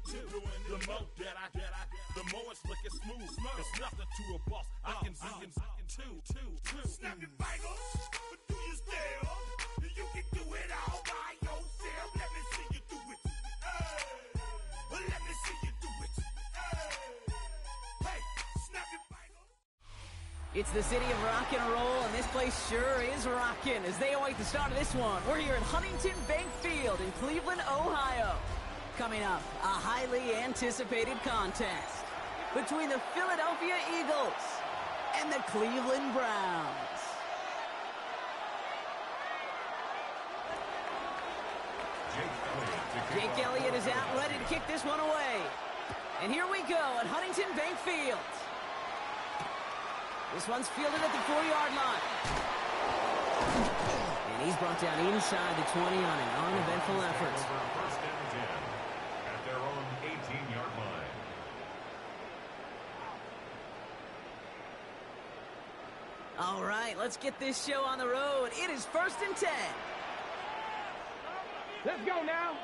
The more that I get, the more it's looking smooth. It's nothing to a boss. I can two. Snap your fingers, but do you still? You can do it all by yourself. Let me see you do it. Let me see you do it. Hey, snap your fingers. It's the city of rock and roll, and this place sure is rocking as they await the start of this one. We're here at Huntington Bank Field in Cleveland, Ohio. Coming up, a highly anticipated contest between the Philadelphia Eagles and the Cleveland Browns. Jake Elliott is out ready to kick this one away. And here we go at Huntington Bank Field. This one's fielded at the 4-yard line. And he's brought down inside the 20 on an uneventful effort. First down and 10 at their own 18-yard line. All right, let's get this show on the road. It is 1st and 10. Let's go now.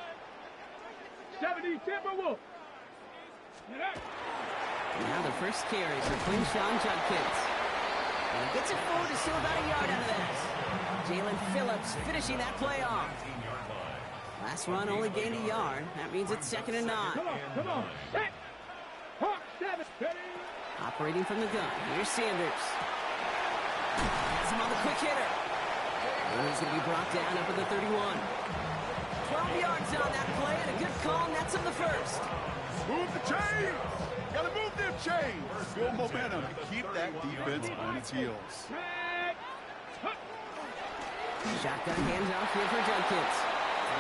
70 Timberwolves. Now the first carry for Quinshawn Judkins. And he gets it forward to still about a yard out of that. Jalen Phillips finishing that play off. Last run only gained a yard. That means it's 2nd and 9. Come on. Set. Hawk 7. Operating from the gun. Here's Sanders. Has him on the quick hitter. And he's going to be brought down up at the 31. 12 yards on that play and a good call, and that's on the first. Move the chains! Gotta move them chains! Build momentum and keep that defense on its heels. Shotgun handoff here for Judkins.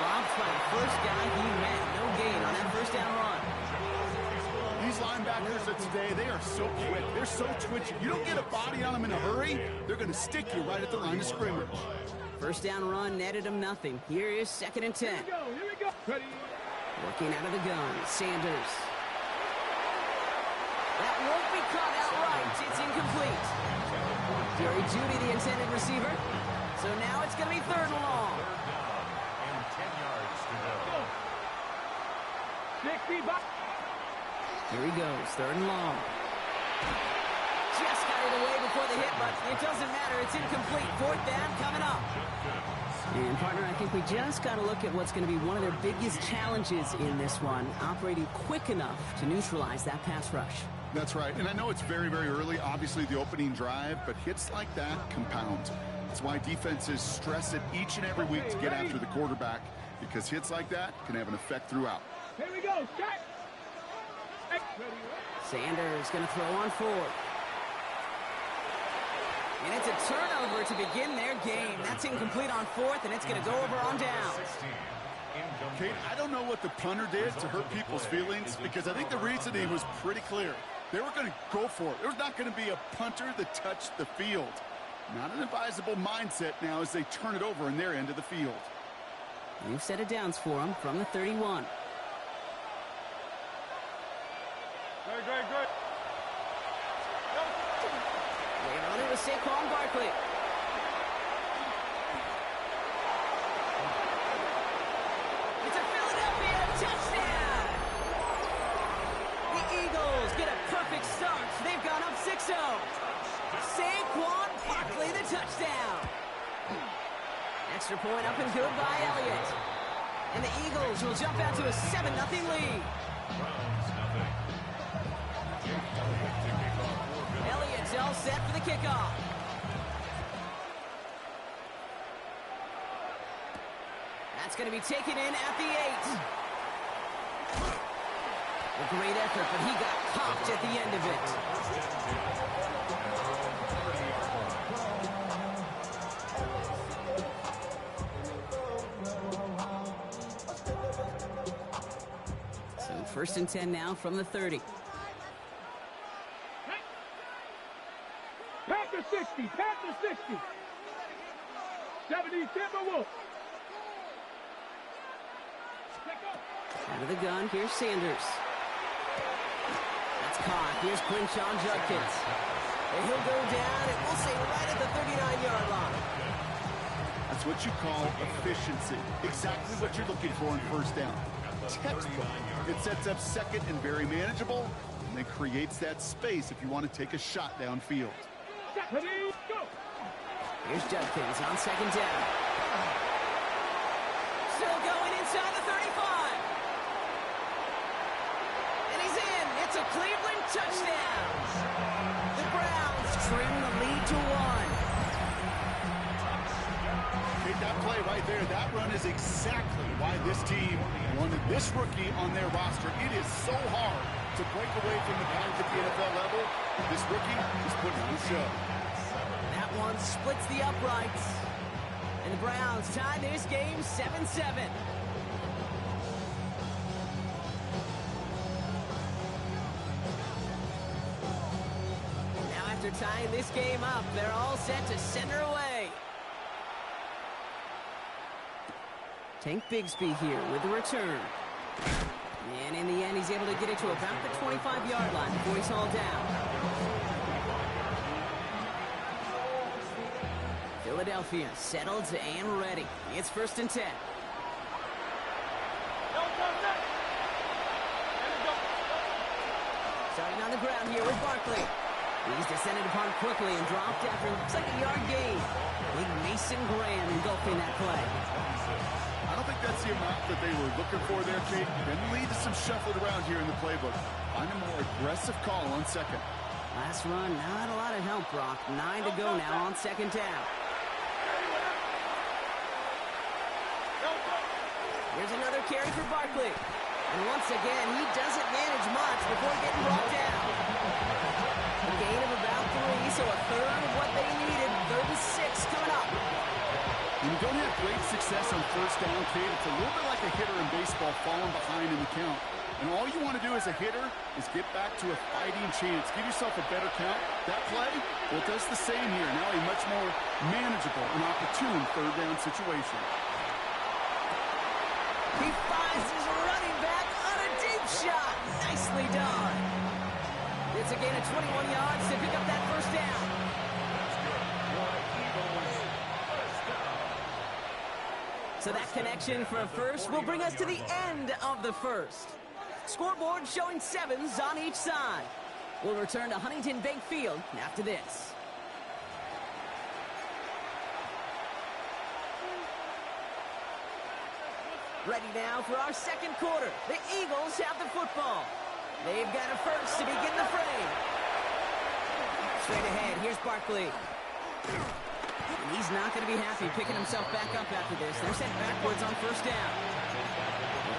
Dropped by the first guy he met. No gain on that first down run. These linebackers of today, they are so quick. They're so twitchy. You don't get a body on them in a hurry, they're going to stick you right at the line of scrimmage. First down run netted him nothing. Here is 2nd and 10. Here we go. Ready. Looking out of the gun, Sanders. That won't be caught outright. It's incomplete. Jerry Jeudy, the intended receiver. So now it's going to be 3rd and long. And 10 yards to go. 60 back. Here he goes, 3rd and long. Just got it away before the hit, but it doesn't matter. It's incomplete. 4th down coming up. And, partner, I think we just got to look at what's going to be one of their biggest challenges in this one, operating quick enough to neutralize that pass rush. That's right, and I know it's very, very early, obviously the opening drive, but hits like that compound. That's why defenses stress it each and every week to get after the quarterback, because hits like that can have an effect throughout. Here we go. Check. Sanders going to throw on 4th. And it's a turnover to begin their game. That's incomplete on 4th, and it's going to go over on down. Kate, I don't know what the punter did to hurt people's feelings, because I think the reasoning was pretty clear. They were going to go for it. There's not going to be a punter that touched the field. Not an advisable mindset now as they turn it over in their end of the field. New set of downs for them from the 31. Great. Laying on it with Saquon Barkley. It's a Philadelphia touchdown! The Eagles get a perfect start. They've gone up 6-0. Saquon Barkley, the touchdown. Extra point up and good by Elliott. And the Eagles will jump out to a 7-0 lead. Elliott's all set for the kickoff. That's going to be taken in at the 8. A great effort, but he got popped at the end of it. So 1st and 10 now from the 30. Panther 60. 70 Timberwolves. Out of the gun, here's Sanders. That's caught. Here's Quinshawn Judkins. And he'll go down, and we'll say right at the 39-yard line. That's what you call efficiency. Exactly what you're looking for in 1st down. textbook. It sets up second and very manageable, and then creates that space if you want to take a shot downfield. Ready, go. Here's Judkins on second down. Still going inside the 35. And he's in. It's a Cleveland touchdown. The Browns trim the lead to 1. That play right there, that run is exactly why this team wanted this rookie on their roster. It is so hard to break away from the pack at the NFL level. This rookie is putting on a show. That one splits the uprights. And the Browns tie this game 7-7. Now after tying this game up, they're all set to send her away. Tank Bigsby here with the return. And in the end, he's able to get it to about the 25-yard line before he's hauled down. Philadelphia settled and ready. It's 1st and 10. Starting on the ground here with Barkley. He's descended upon quickly and dropped after looks like a yard gain. Big Mason Graham engulfing that play. I don't think that's the amount that they were looking for there, Kate. Then lead to some shuffling around here in the playbook. Find a more aggressive call on second. Last run, not a lot of help, Brock. 9 to go now on second down. Here's another carry for Barkley. And once again, he doesn't manage much before getting brought down. A gain of about 3, so a third of what they needed. 3rd and 6 coming up. When you don't have great success on first down, Kate, it's a little bit like a hitter in baseball falling behind in the count. And all you want to do as a hitter is get back to a fighting chance. Give yourself a better count. That play, well, it does the same here. Now a much more manageable and opportune third down situation. He finds his running back on a deep shot. Nicely done. It's a gain of 21 yards to pick up that first down. So that connection for a first will bring us to the end of the first. Scoreboard showing 7s on each side. We'll return to Huntington Bank Field after this. Ready now for our second quarter. The Eagles have the football. They've got a first to begin the frame. Straight ahead, here's Barkley. And he's not going to be happy picking himself back up after this. They're sent backwards on first down.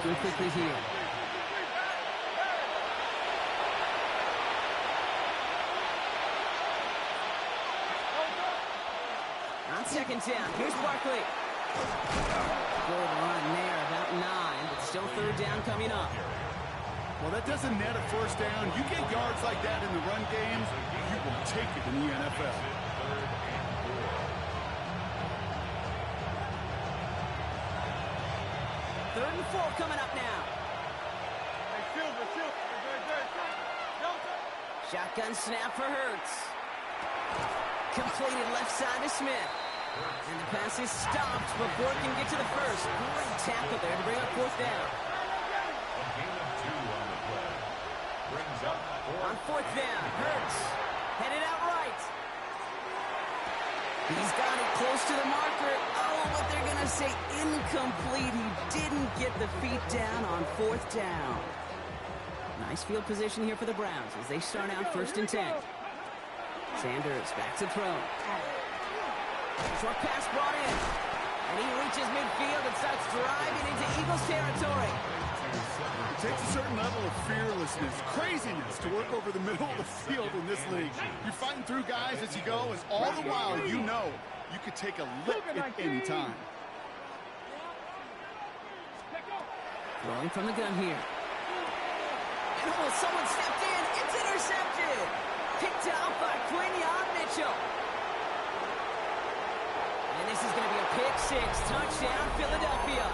Looking quickly here. On second down, here's Barkley. Good run there, about 9, but still third down coming up. Well, that doesn't net a first down. You get yards like that in the run game, you will take it in the NFL. Third and 4 coming up now. Shotgun snap for Hurts. Completed left side to Smith. And the pass is stopped before it can get to the first. Great tackle there to bring up fourth down. On fourth down, Hurts headed out right. He's got it close to the marker. Oh, but they're going to say incomplete. He didn't get the feet down on fourth down. Nice field position here for the Browns as they start out 1st and 10. Sanders back to throw. Short pass brought in. And he reaches midfield and starts driving into Eagles territory. It takes a certain level of fearlessness, craziness to work over the middle of the field in this league. You're fighting through guys as you go, and all the while you know you could take a lick at any time. Throwing from the gun here. And oh, someone stepped in. It's intercepted. Picked out by Quinyon Mitchell. And this is going to be a pick 6. Touchdown, Philadelphia.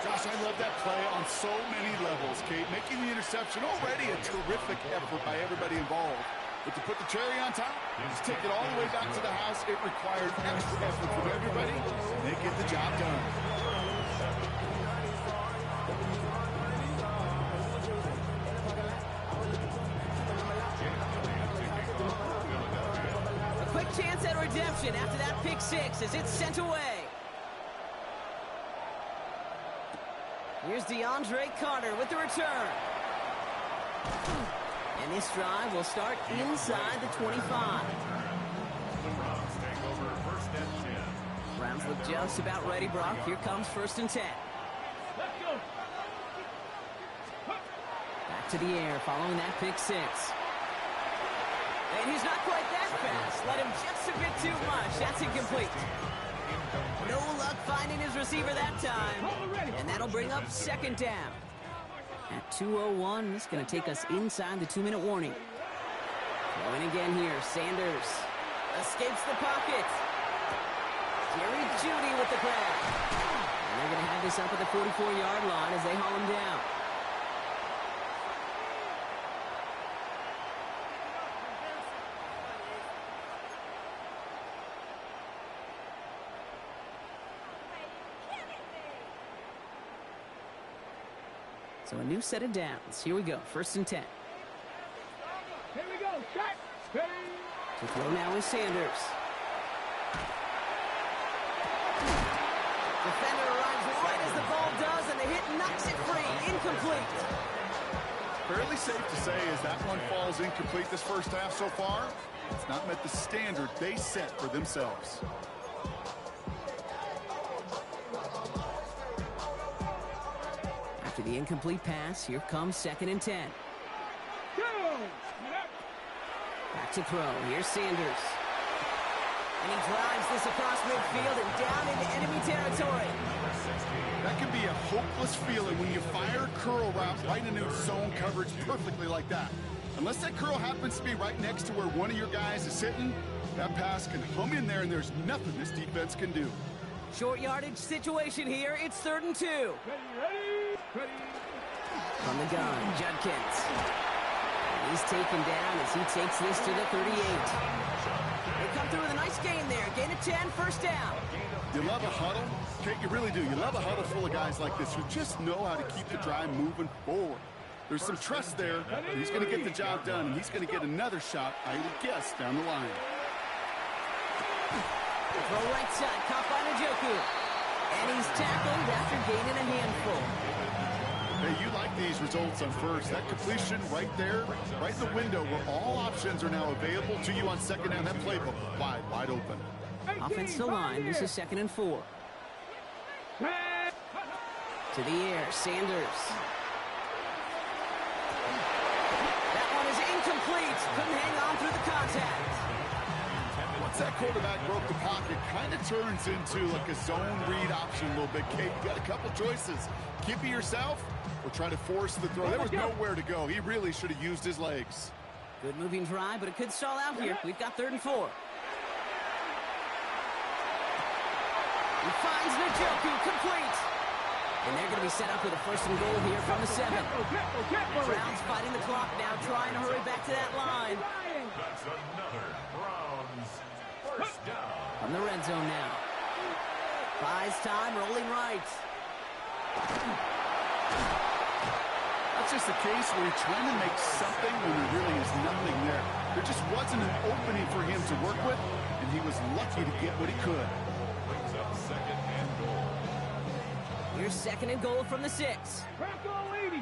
Josh, I love that play on so many levels, Kate. Making the interception already a terrific effort by everybody involved. But to put the cherry on top, just take it all the way back to the house. It required extra effort from everybody, and they get the job done. interception after that pick six as it's sent away. Here's DeAndre Carter with the return. And this drive will start inside the 25. The Browns take over first and 10. Browns look just about ready, Brock. Here comes first and 10. Let's go. Back to the air following that pick six. And he's not quite that fast. Let him just a bit too much. That's incomplete. No luck finding his receiver that time. And that'll bring up second down. At 2:01, this is going to take us inside the 2-minute warning. Going again here, Sanders escapes the pocket. Jerry Jeudy with the grab. And they're going to have this up at the 44-yard line as they haul him down. So a new set of downs. Here we go, first and 10. Here we go. Shot. Ready. To throw now is Sanders. Defender arrives right as the ball does, and the hit knocks it free. Incomplete. Fairly safe to say as that one falls incomplete this first half so far, it's not met the standard they set for themselves. After the incomplete pass, here comes second and 10. Go. Back to throw. Here's Sanders. And he drives this across midfield and down into enemy territory. That can be a hopeless feeling when you fire a curl route right into zone coverage perfectly like that. Unless that curl happens to be right next to where one of your guys is sitting, that pass can hum in there and there's nothing this defense can do. Short yardage situation here. It's 3rd and 2. Ready. Ready. From the gun, Judkins. He's taken down as he takes this to the 38. They come through with a nice gain there. Gain of 10, first down. You love a huddle? Okay, you really do. You love a huddle full of guys like this who just know how to keep the drive moving forward. There's some trust there. He's going to get the job done, and he's going to get another shot, I would guess, down the line. Throw right side, caught by Njoku. And he's tackled after gaining a handful. Hey, you like these results on first. That completion right there, right in the window where all options are now available to you on second down. That playbook wide open. Offensive line, this is 2nd and 4. To the air, Sanders. That one is incomplete. Couldn't hang on through the contact. Once that quarterback broke the pocket, kind of turns into like a zone read option a little bit. Kate, you got a couple choices. Keep it yourself or try to force the throw. There was nowhere to go. He really should have used his legs. Good moving drive, but it could stall out here. We've got 3rd and 4. He finds Njoku, complete. And they're going to be set up with a 1st and goal here from the 7. Browns fighting the clock now, trying to hurry back to that line. That's another Browns first down. From the red zone now. Buys time, rolling right. That's just the case where you're trying to make something when there really is nothing there. There just wasn't an opening for him to work with, and he was lucky to get what he could. Brings up second and goal. Here's 2nd and goal from the 6. Crack all 80.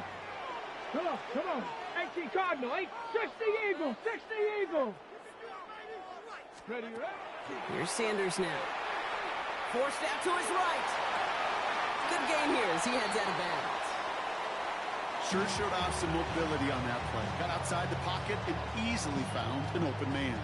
Come on. 18 Cardinal, 8. 60 Eagle. Ready. Here's Sanders now. Forced out to his right. Good gain here as he heads out of bounds. Sure showed off some mobility on that play. Got outside the pocket and easily found an open man.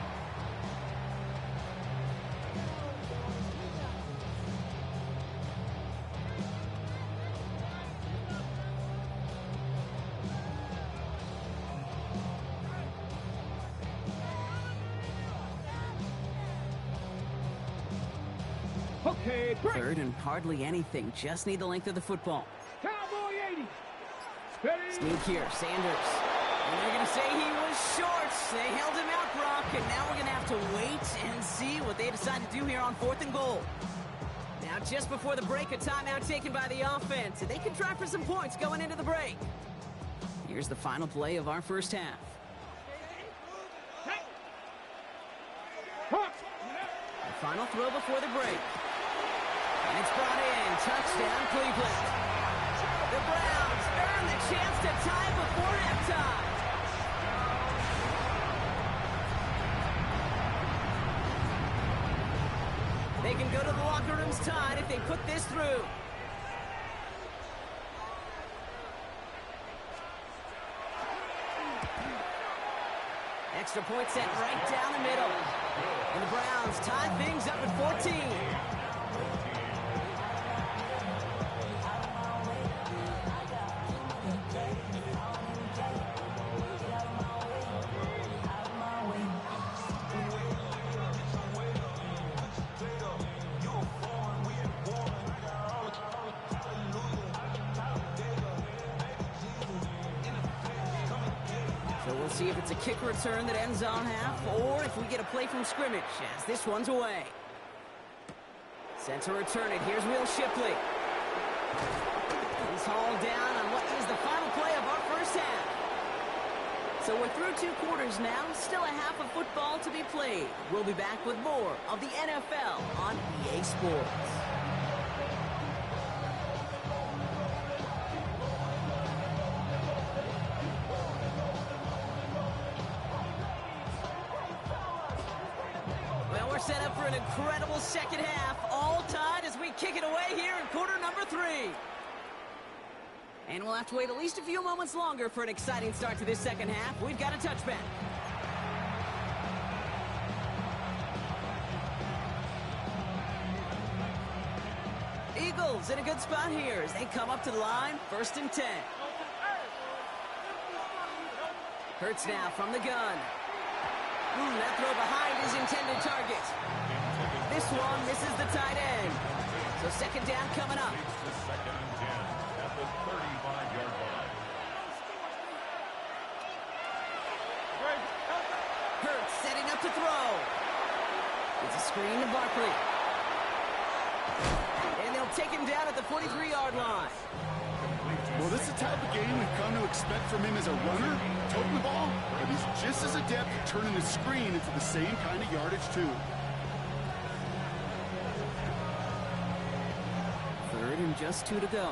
Okay, break. 3rd and hardly anything. Just need the length of the football. Cowboy 80. Ready. Sneak here, Sanders. And they're going to say he was short. They held him out, Brock, and now we're going to have to wait and see what they decide to do here on 4th and goal. Now, just before the break, a timeout taken by the offense, and they can try for some points going into the break. Here's the final play of our first half. Final throw before the break. And it's brought in. Touchdown, Cleveland. The Browns earn the chance to tie before halftime. They can go to the locker rooms tied if they put this through. Extra point set right down the middle. And the Browns tie things up at 14. So we'll see if it's a kick return that ends on half, or if we get a play from scrimmage as this one's away. Set to return it. Here's Will Shipley. He's hauled down on what is the final play of our first half. So we're through 2 quarters now. Still a half of football to be played. We'll be back with more of the NFL on EA Sports. Set up for an incredible second half, all tied as we kick it away here in quarter number 3. And we'll have to wait at least a few moments longer for an exciting start to this second half. We've got a touchback. Eagles in a good spot here as they come up to the line, 1st and 10. Hurts now from the gun. That throw behind his intended target. This one misses the tight end. So second down coming up. It's the 2nd and 10 at the 35-yard line. Hurts setting up to throw. It's a screen to Barkley. And they'll take him down at the 43-yard line. Well, this is the type of game we've come to expect from him as a runner, toting the ball, but he's just as adept at turning the screen into the same kind of yardage, too. 3rd and just 2 to go.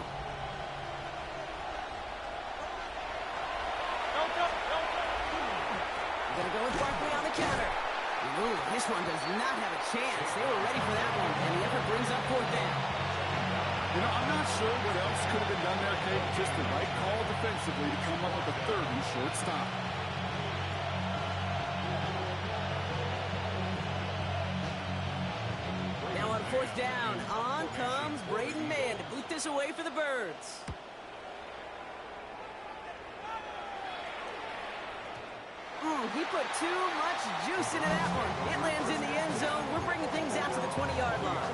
Gonna go with Barkley on the counter. Ooh, this one does not have a chance. They were ready for that one, and the effort brings up 4th down. You know, I'm not sure what else could have been done there, Kate. Just the right call defensively to come up with a 3rd and short stop. Now on 4th down, on comes Braden Mann to boot this away for the Birds. He put too much juice into that one. It lands in the end zone. We're bringing things out to the 20-yard line.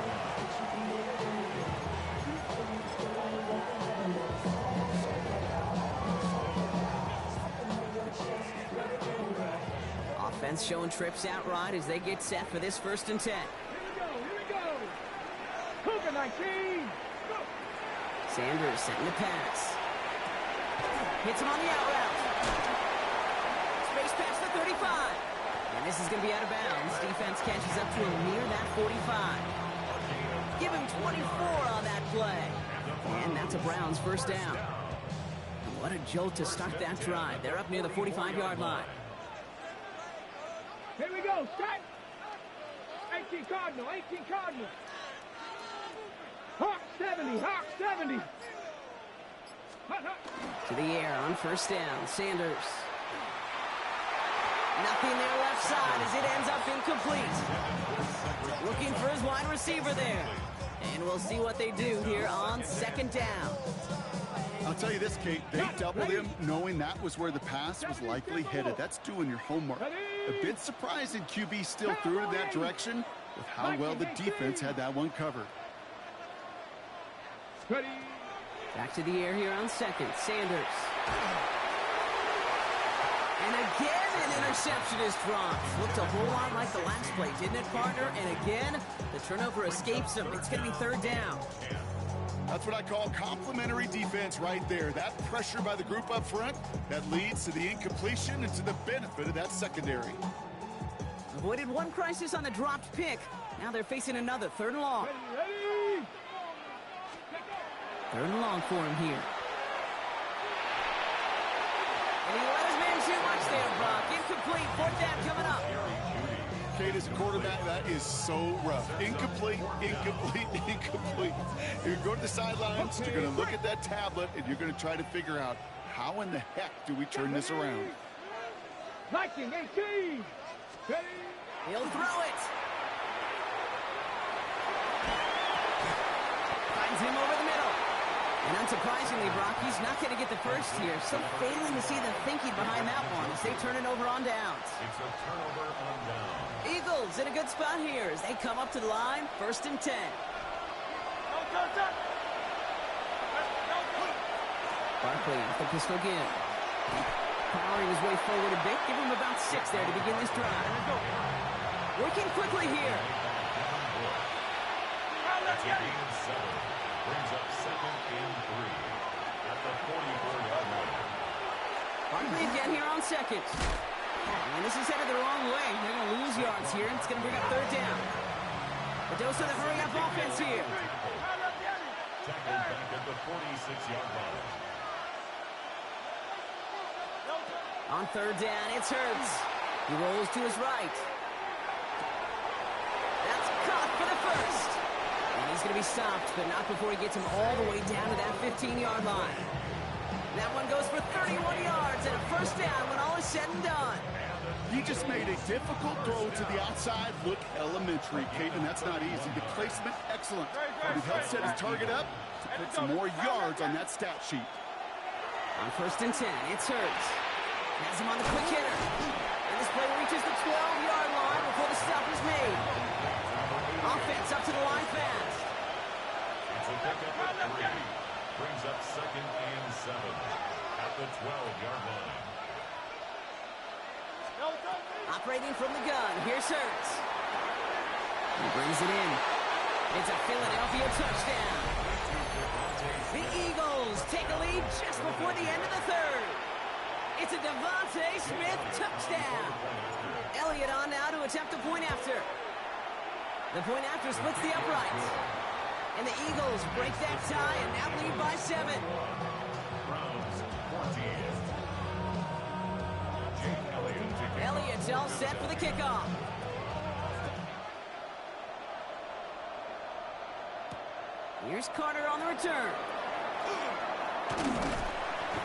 Offense showing trips out right as they get set for this 1st and 10. Here we go. Cougar 19. Go. Sanders setting the pass. Hits him on the out route. Space past the 35. And this is going to be out of bounds. Defense catches up to him near that 45. Give him 24 on that play. And that's a Browns 1st down. What a jolt to start that drive. They're up near the 45-yard line. Here we go. Start. 18 Cardinal. Hawk 70. Hot. To the air on 1st down. Sanders. Nothing there left side as it ends up incomplete. Looking for his wide receiver there. And we'll see what they do here on 2nd down. I'll tell you this, Kate, they doubled him knowing that was where the pass was likely headed. That's doing your homework. A bit surprising QB still threw it in that direction with how well the defense had that one covered. Ready. Back to the air here on 2nd. Sanders. And again, an interception is dropped. Looked a whole lot like the last play, didn't it, partner? And again, the turnover escapes him. It's going to be 3rd down. That's what I call complimentary defense right there. That pressure by the group up front, that leads to the incompletion and to the benefit of that secondary. Avoided one crisis on the dropped pick. Now they're facing another 3rd and long. Ready. 3rd and long for him here. And he let his man too much there, Brock. Incomplete. 4th down coming up. Kate, as a quarterback, that is so rough. Incomplete, incomplete, incomplete. You're going to the sidelines, you're going to look at that tablet, and you're going to try to figure out how in the heck do we turn this around. Liking 18. Ready. He'll throw it. Finds him over the middle. And unsurprisingly, Brock, he's not going to get the first here. So failing to see the thinking behind that one as they turn it over on downs. It's a turnover on down. Eagles in a good spot here as they come up to the line, 1st and 10. Barkley with the pistol again. Powering his way forward a bit. Give him about 6 there to begin this drive. Working quickly here. That's a gain of 7. Brings up 2nd and 3 at the 44-yard line. Barkley again here on 2nd. And this is headed the wrong way. They're going to lose yards here. It's going to bring up 3rd down. The dose of the hurry-up offense here. Tackled back at the 46-yard line. On 3rd down, it's Hurts. He rolls to his right. That's caught for the first. And he's going to be stopped, but not before he gets him all the way down to that 15-yard line. That one goes for 31 yards and a 1st down when all is said and done. He just made a difficult throw to the outside look elementary, Kate, and that's not easy. The placement, excellent. But he helped set his target up to put some more yards on that stat sheet. On 1st and 10, it's Hurts. Has him on the quick hitter. And this play reaches the 12-yard line before the stop is made. Offense up to the line fast. It's a pickup at 3. Brings up 2nd and 7 at the 12-yard line. Operating from the gun, here's Hurts. He brings it in. It's a Philadelphia touchdown. The Eagles take a lead just before the end of the 3rd. It's a Devontae Smith touchdown. Elliott on now to attempt a point after. The point after splits the uprights. And the Eagles break that tie and now lead by 7. Browns 14. Elliott's all set for the kickoff. Here's Carter on the return.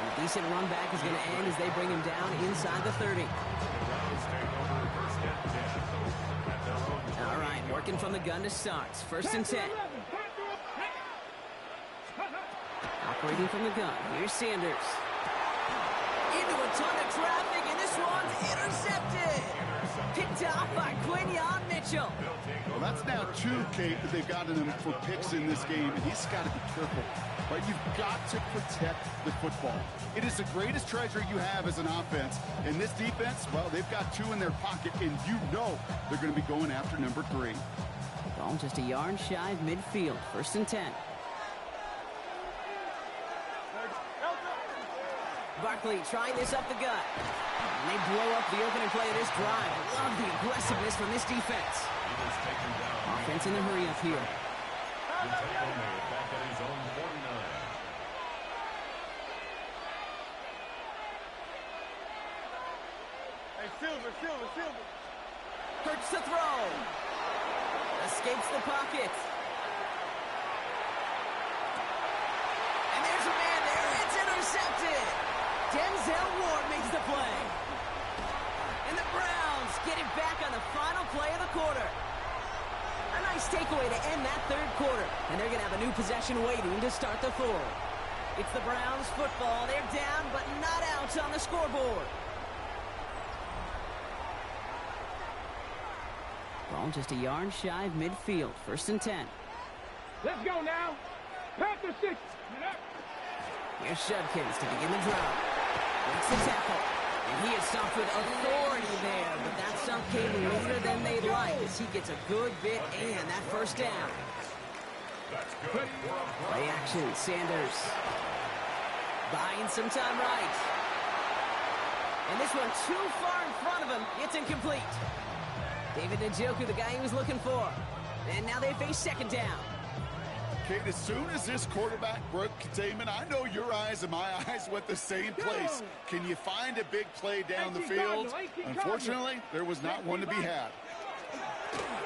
A decent run back is going to end as they bring him down inside the 30. All right, working from the gun to start. 1st and 10. Operating from the gun. Here's Sanders. Into a ton of traffic, and this one's intercepted. Picked off by Quinyon Mitchell. Well, that's now 2, Kate, that they've gotten him for picks in this game, and he's got to be careful. Right? You've got to protect the football. It is the greatest treasure you have as an offense. And this defense, well, they've got 2 in their pocket, and you know they're going to be going after number 3. Ball just a yard shy of midfield. 1st and 10. Barkley trying this up the gut. And they blow up the opening play of this drive. Love the aggressiveness from this defense. Offense in the hurry up here. The tackle made back at his own 49. Hey, Silver. Hurts the throw. Escapes the pocket. And there's a man there. It's intercepted. Denzel Ward makes the play. And the Browns get it back on the final play of the quarter. A nice takeaway to end that 3rd quarter. And they're going to have a new possession waiting to start the 4th. It's the Browns football. They're down, but not out on the scoreboard. Ball just a yard shy of midfield. 1st and 10. Let's go now. Panther 6. Here's Shudkins to begin the drive. Breaks the tackle. And he is stopped with authority there, but that stop came later than they'd like as he gets a good bit and that 1st down. Play action, Sanders. Buying some time right. And this one too far in front of him. It's incomplete. David Njoku, the guy he was looking for. And now they face second down. Kate, as soon as this quarterback broke containment, I know your eyes and my eyes went the same place. Can you find a big play down the field? Unfortunately, there was not one to be had.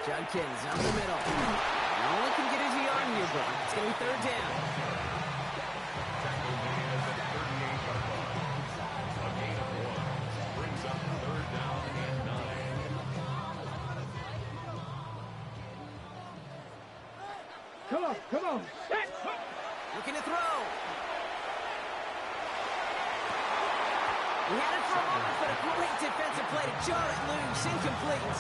Judkins up the middle. No one can get his yard here, bro. It's going to be third down. Brings up third down and 9. Come on. Set. Looking to throw. He had it for a moment, but a great defensive play to jar it loose. Incomplete.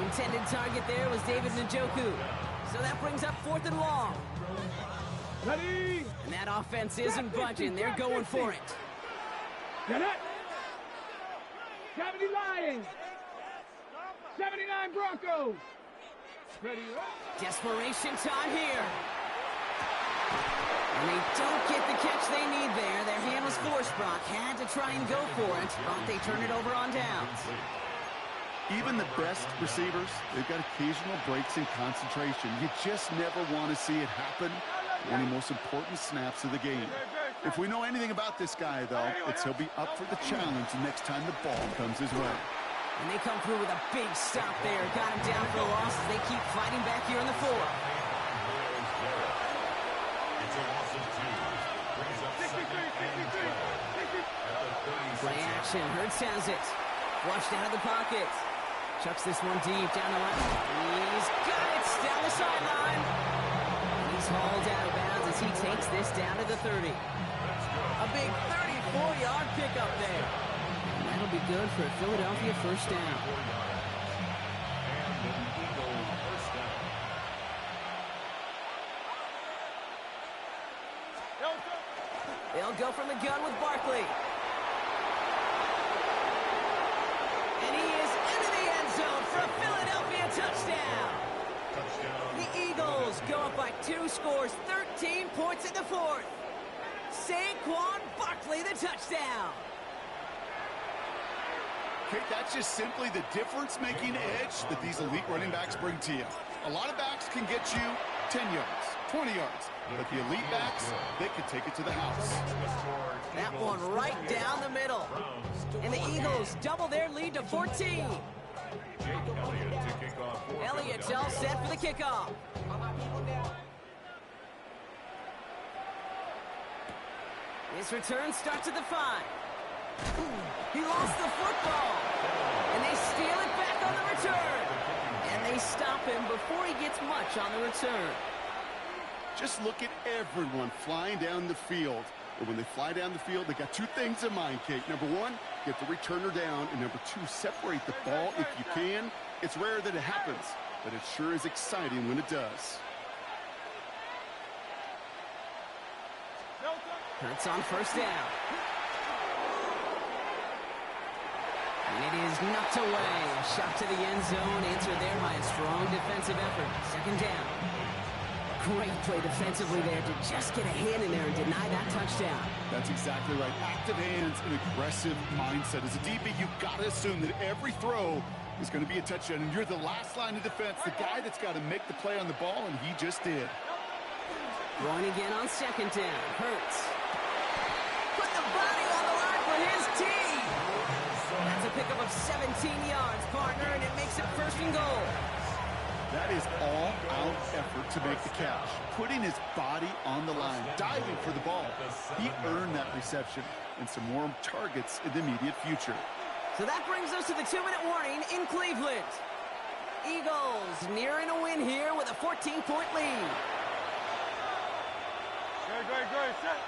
Intended target there was David Njoku. So that brings up 4th and long. Ready. And that offense isn't budging. They're going for it. Get it. 70 Lions. 79 Broncos. Ready. Desperation time here. And they don't get the catch they need there. Their hand was forced, Brock. Had to try and go for it, but they turn it over on downs. Even the best receivers, they've got occasional breaks in concentration. You just never want to see it happen one of the most important snaps of the game. If we know anything about this guy, though, it's he'll be up for the challenge the next time the ball comes his way. And they come through with a big stop there. Got him down for a loss as they keep fighting back here in the 4th. It's a loss of 2. Brings up second and 12. Play action. Hurts has it. Flushed out of the pocket. Chucks this one deep down the line. He's got it down the sideline. And he's hauled out of bounds as he takes this down to the 30. A big 34-yard pickup there. And that'll be good for a Philadelphia first down. And an Eagle first down. They'll go from the gun with Barkley. And he is into the end zone for a Philadelphia touchdown. The Eagles go up by 2 scores, 13 points in the 4th. Saquon Barkley, the touchdown. Kate, that's just simply the difference-making edge that these elite running backs bring to you. A lot of backs can get you 10 yards, 20 yards, but the elite backs, they can take it to the house. That one right down the middle. And the Eagles double their lead to 14. Elliott's all set for the kickoff. His return starts at the 5. He lost the football. And they steal it back on the return. And they stop him before he gets much on the return. Just look at everyone flying down the field. And when they fly down the field, they got 2 things in mind, Kate. Number 1, get the returner down. And number 2, separate the ball if you can. It's rare that it happens, but it sure is exciting when it does. Hurts on first down. And it is knocked away. A shot to the end zone, answered there by a strong defensive effort. Second down. Great play defensively there to just get a hand in there and deny that touchdown. That's exactly right. Active hands and aggressive mindset. As a DB, you've got to assume that every throw is going to be a touchdown, and you're the last line of defense, the guy that's got to make the play on the ball, and he just did. Throwing again on second down. Hurts. Put the body on the line for his team. That's a pickup of 17 yards, partner, and it makes it first and goal. That is all-out effort to make the catch, putting his body on the line, diving for the ball. He earned that reception and some more targets in the immediate future. So that brings us to the 2-minute warning in Cleveland. Eagles nearing a win here with a 14-point lead. Great. Set.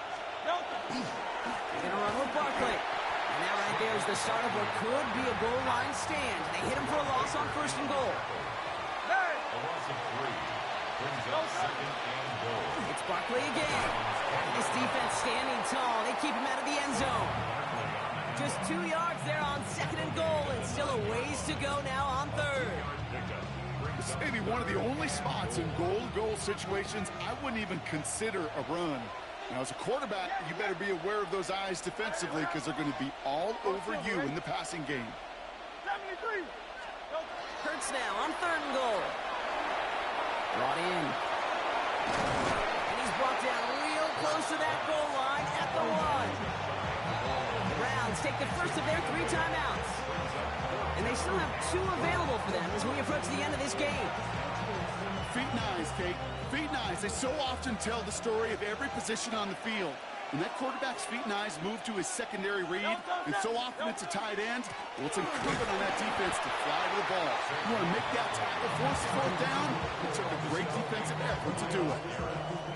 They're going to run with Barkley. And that right there is the start of what could be a goal line stand. They hit him for a loss on first and goal. A loss of 3. Brings up second and goal. It's Barkley again. This defense standing tall. They keep him out of the end zone. Just 2 yards there on second and goal, and still a ways to go now on third. This may be one of the only spots in goal-to-goal situations I wouldn't even consider a run. Now, as a quarterback, you better be aware of those eyes defensively because they're going to be all over you in the passing game. 73. Hurts now on third and goal. Brought in. And he's brought down real close to that goal line at the 1. The Browns take the first of their 3 timeouts. And they still have 2 available for them as we approach the end of this game. Feet nice, Kate. Feet nice. They so often tell the story of every position on the field. When that quarterback's feet and eyes move to his secondary read, and so often it's a tight end, well, it's incumbent on that defense to fly to the ball. You want to make that tackle, force the 4th down? It took a great defensive effort to do it.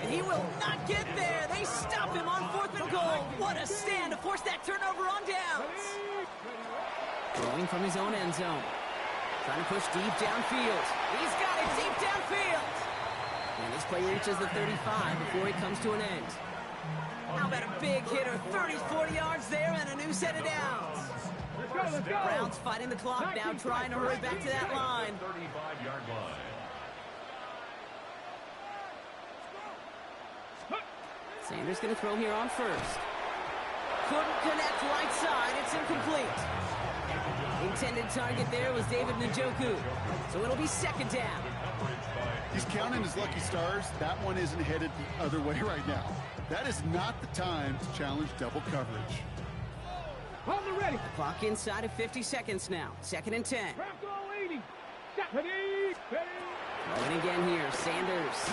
And he will not get there. They stop him on 4th and goal. What a stand to force that turnover on downs. Throwing from his own end zone. Trying to push deep downfield. He's got it deep downfield. And this play reaches the 35 before it comes to an end. How about a big hitter, 30, 40 yards there, and a new set of downs. Let's go. Browns fighting the clock now, trying to hurry back to that line. 35-yard line. Sanders going to throw here on first. Couldn't connect right side. It's incomplete. Intended target there was David Njoku. So it'll be 2nd down. He's counting his lucky stars. That one isn't headed the other way right now. That is not the time to challenge double coverage. Hold it ready. Clock inside of 50 seconds now. 2nd and 10. Craft all 80. Ready. Throwing again here. Sanders.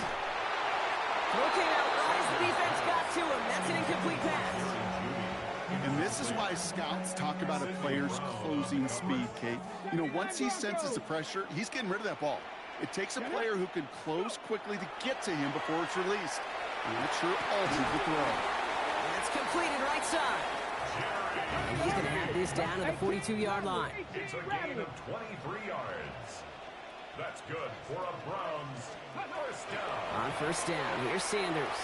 Throw came out wise. The defense got to him. That's an incomplete pass. And this is why scouts talk about a player's closing speed, Kate. You know, once he senses the pressure, he's getting rid of that ball. It takes a player who can close quickly to get to him before it's released. And that sure alters the throw. That's completed right side. And he's going to have this down to the 42-yard line. It's a gain of 23 yards. That's good for a Browns 1st down. On 1st down, here's Sanders.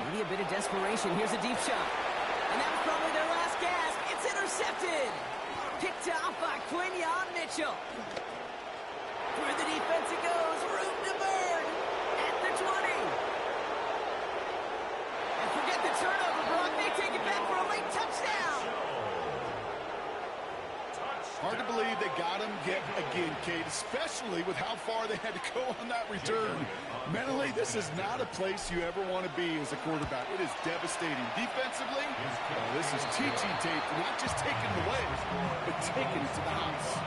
Maybe a bit of desperation. Here's a deep shot. And that was probably their last gasp. It's intercepted. Picked off by Quinyon Mitchell. Through the defense it goes. Root to bird. At the 20. And forget the turnover, Brock. They take it back for a late touchdown. Hard to believe they got him yet again, Kate, especially with how far they had to go on that return. Mentally, this is not a place you ever want to be as a quarterback. It is devastating. Defensively, this is teaching tape, not just taking it away, but taking it to the house.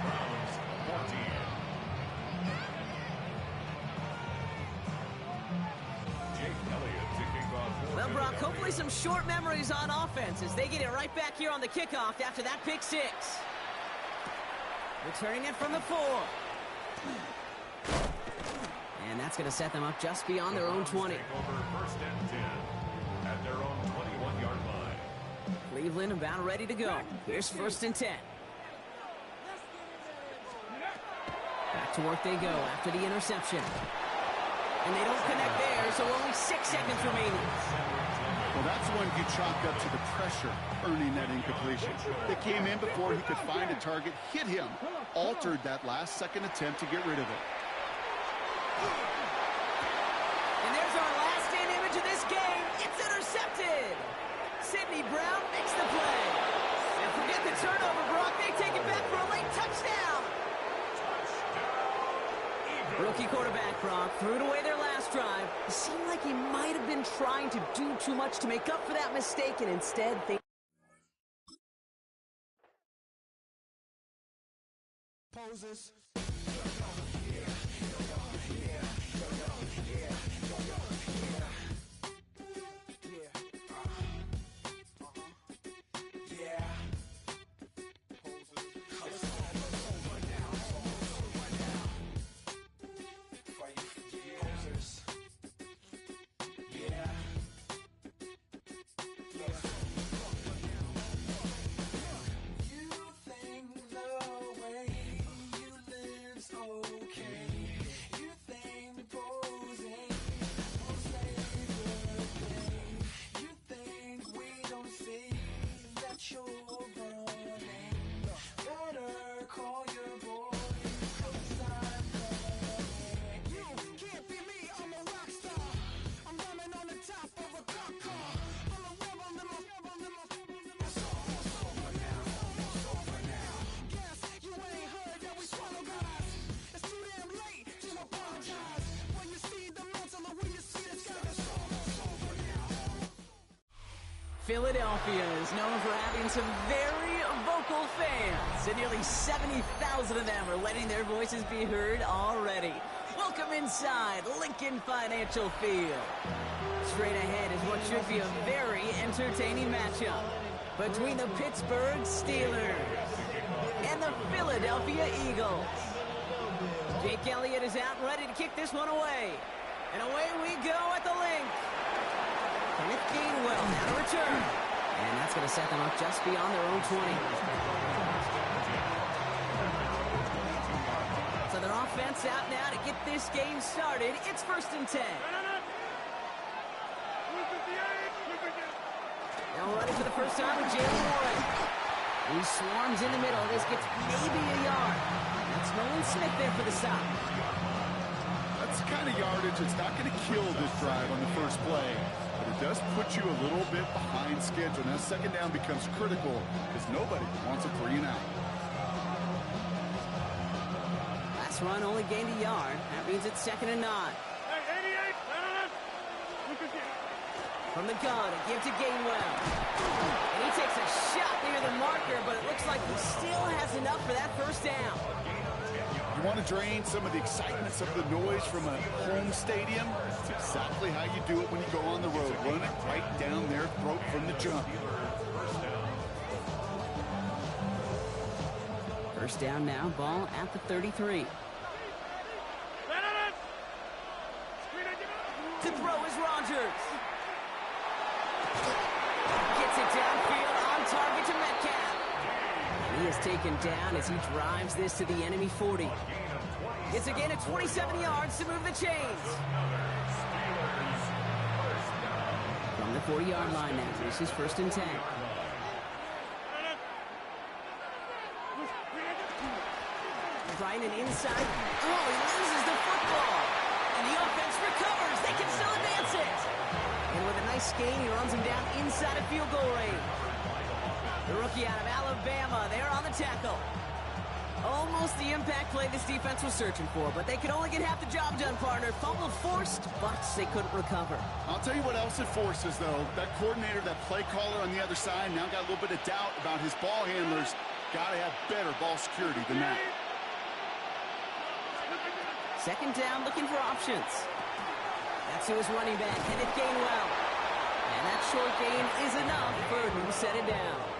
Browns 14. Jake Elliott to kick off. Well, Brock, hopefully some short memories on offense as they get it right back here on the kickoff after that pick 6. Returning it from the 4. And that's going to set them up just beyond their own 20. Take over 1st and 10 at their own 21-yard line. Cleveland about ready to go. Here's 1st and 10. Back to work they go after the interception. And they don't connect there, so only 6 seconds remaining. Well, that's when you chalk up to the pressure earning that incompletion. They came in before he could find a target, hit him, altered that last-second attempt to get rid of it. And there's our last-in image of this game. It's intercepted. Sidney Brown makes the play. And forget the turnover, Brock. They take it back for a late touchdown. Rookie quarterback, Brock, threw it away their last drive. It seemed like he might have been trying to do too much to make up for that mistake, and instead they... Poses. Philadelphia is known for having some very vocal fans, and nearly 70,000 of them are letting their voices be heard already. Welcome inside Lincoln Financial Field. Straight ahead is what should be a very entertaining matchup between the Pittsburgh Steelers and the Philadelphia Eagles. Jake Elliott is out ready to kick this one away. And away we go at the link. Kenneth Gainwell now to return. And that's going to set them up just beyond their own 20. So their offense out now to get this game started. It's 1st and 10. Now running for the first time with Jalen Warren. He swarms in the middle. This gets maybe a yard. That's Nolan Smith there for the stop. That's the kind of yardage that's not going to kill this drive on the first play. But it does put you a little bit behind schedule. Now second down becomes critical because nobody wants a 3 and out. Last run only gained a yard. That means it's 2nd and 9. From the gun, a give to Gainwell. And he takes a shot near the marker, but it looks like he still has enough for that first down. You want to drain some of the excitement, some of the noise from a home stadium? It's exactly how you do it when you go on the road. Run it right down their throat from the jump. First down now, ball at the 33. To throw is Rodgers. Gets it downfield on target to Metcalf. He is taken down as he drives this to the enemy 40. It's a gain of 27 yards to move the chains. From the 40-yard line now, this is 1st and 10. Trying an inside. Oh, he loses the football. And the offense recovers. They can still advance it. And with a nice gain, he runs him down inside of field goal range. The rookie out of Alabama there on the tackle. Almost the impact play this defense was searching for, but they could only get half the job done, partner. Fumble forced, but they couldn't recover. I'll tell you what else it forces, though. That coordinator, that play caller on the other side, now got a little bit of doubt about his ball handlers. Got to have better ball security than that. 2nd down, looking for options. That's who is running back, Kenneth Gainwell. And that short gain is enough for a new set of downs.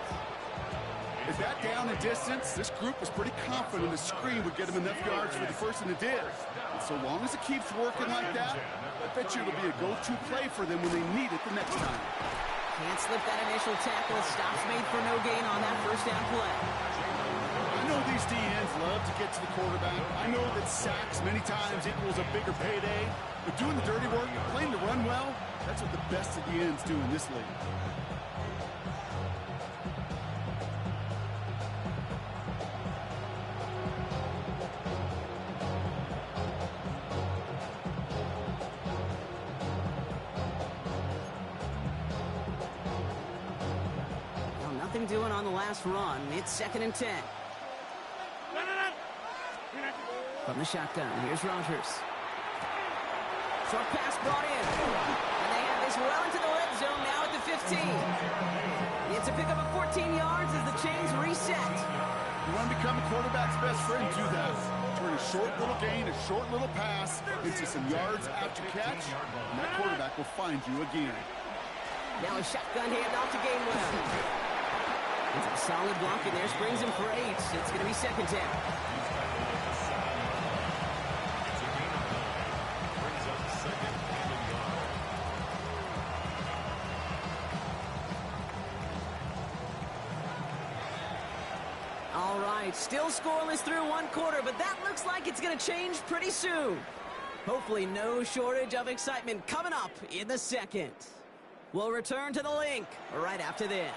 Is that down in distance? This group was pretty confident the screen would get him enough yards for the first, and it did. And so long as it keeps working like that, I bet you it'll be a go-to play for them when they need it the next time. Can't slip that initial tackle. Stops made for no gain on that first down play. I know these DNs love to get to the quarterback. I know that sacks many times equals a bigger payday. But doing the dirty work, playing to run well, that's what the best of the ends do in this league. Nothing doing on the last run. It's 2nd and 10. From the shotgun, here's Rodgers. Short pass brought in. And they have this well into the red zone now at the 15. It's a pickup of 14 yards as the chains reset. You want to become a quarterback's best friend, do that. Turn a short little gain, a short little pass into some yards after catch, and that quarterback will find you again. Now a shotgun handoff to Gainwell. It's a solid block in there, springs him for 8. It's going to be 2nd down. All right, still scoreless through 1 quarter, but that looks like it's going to change pretty soon. Hopefully no shortage of excitement coming up in the 2nd. We'll return to the link right after this.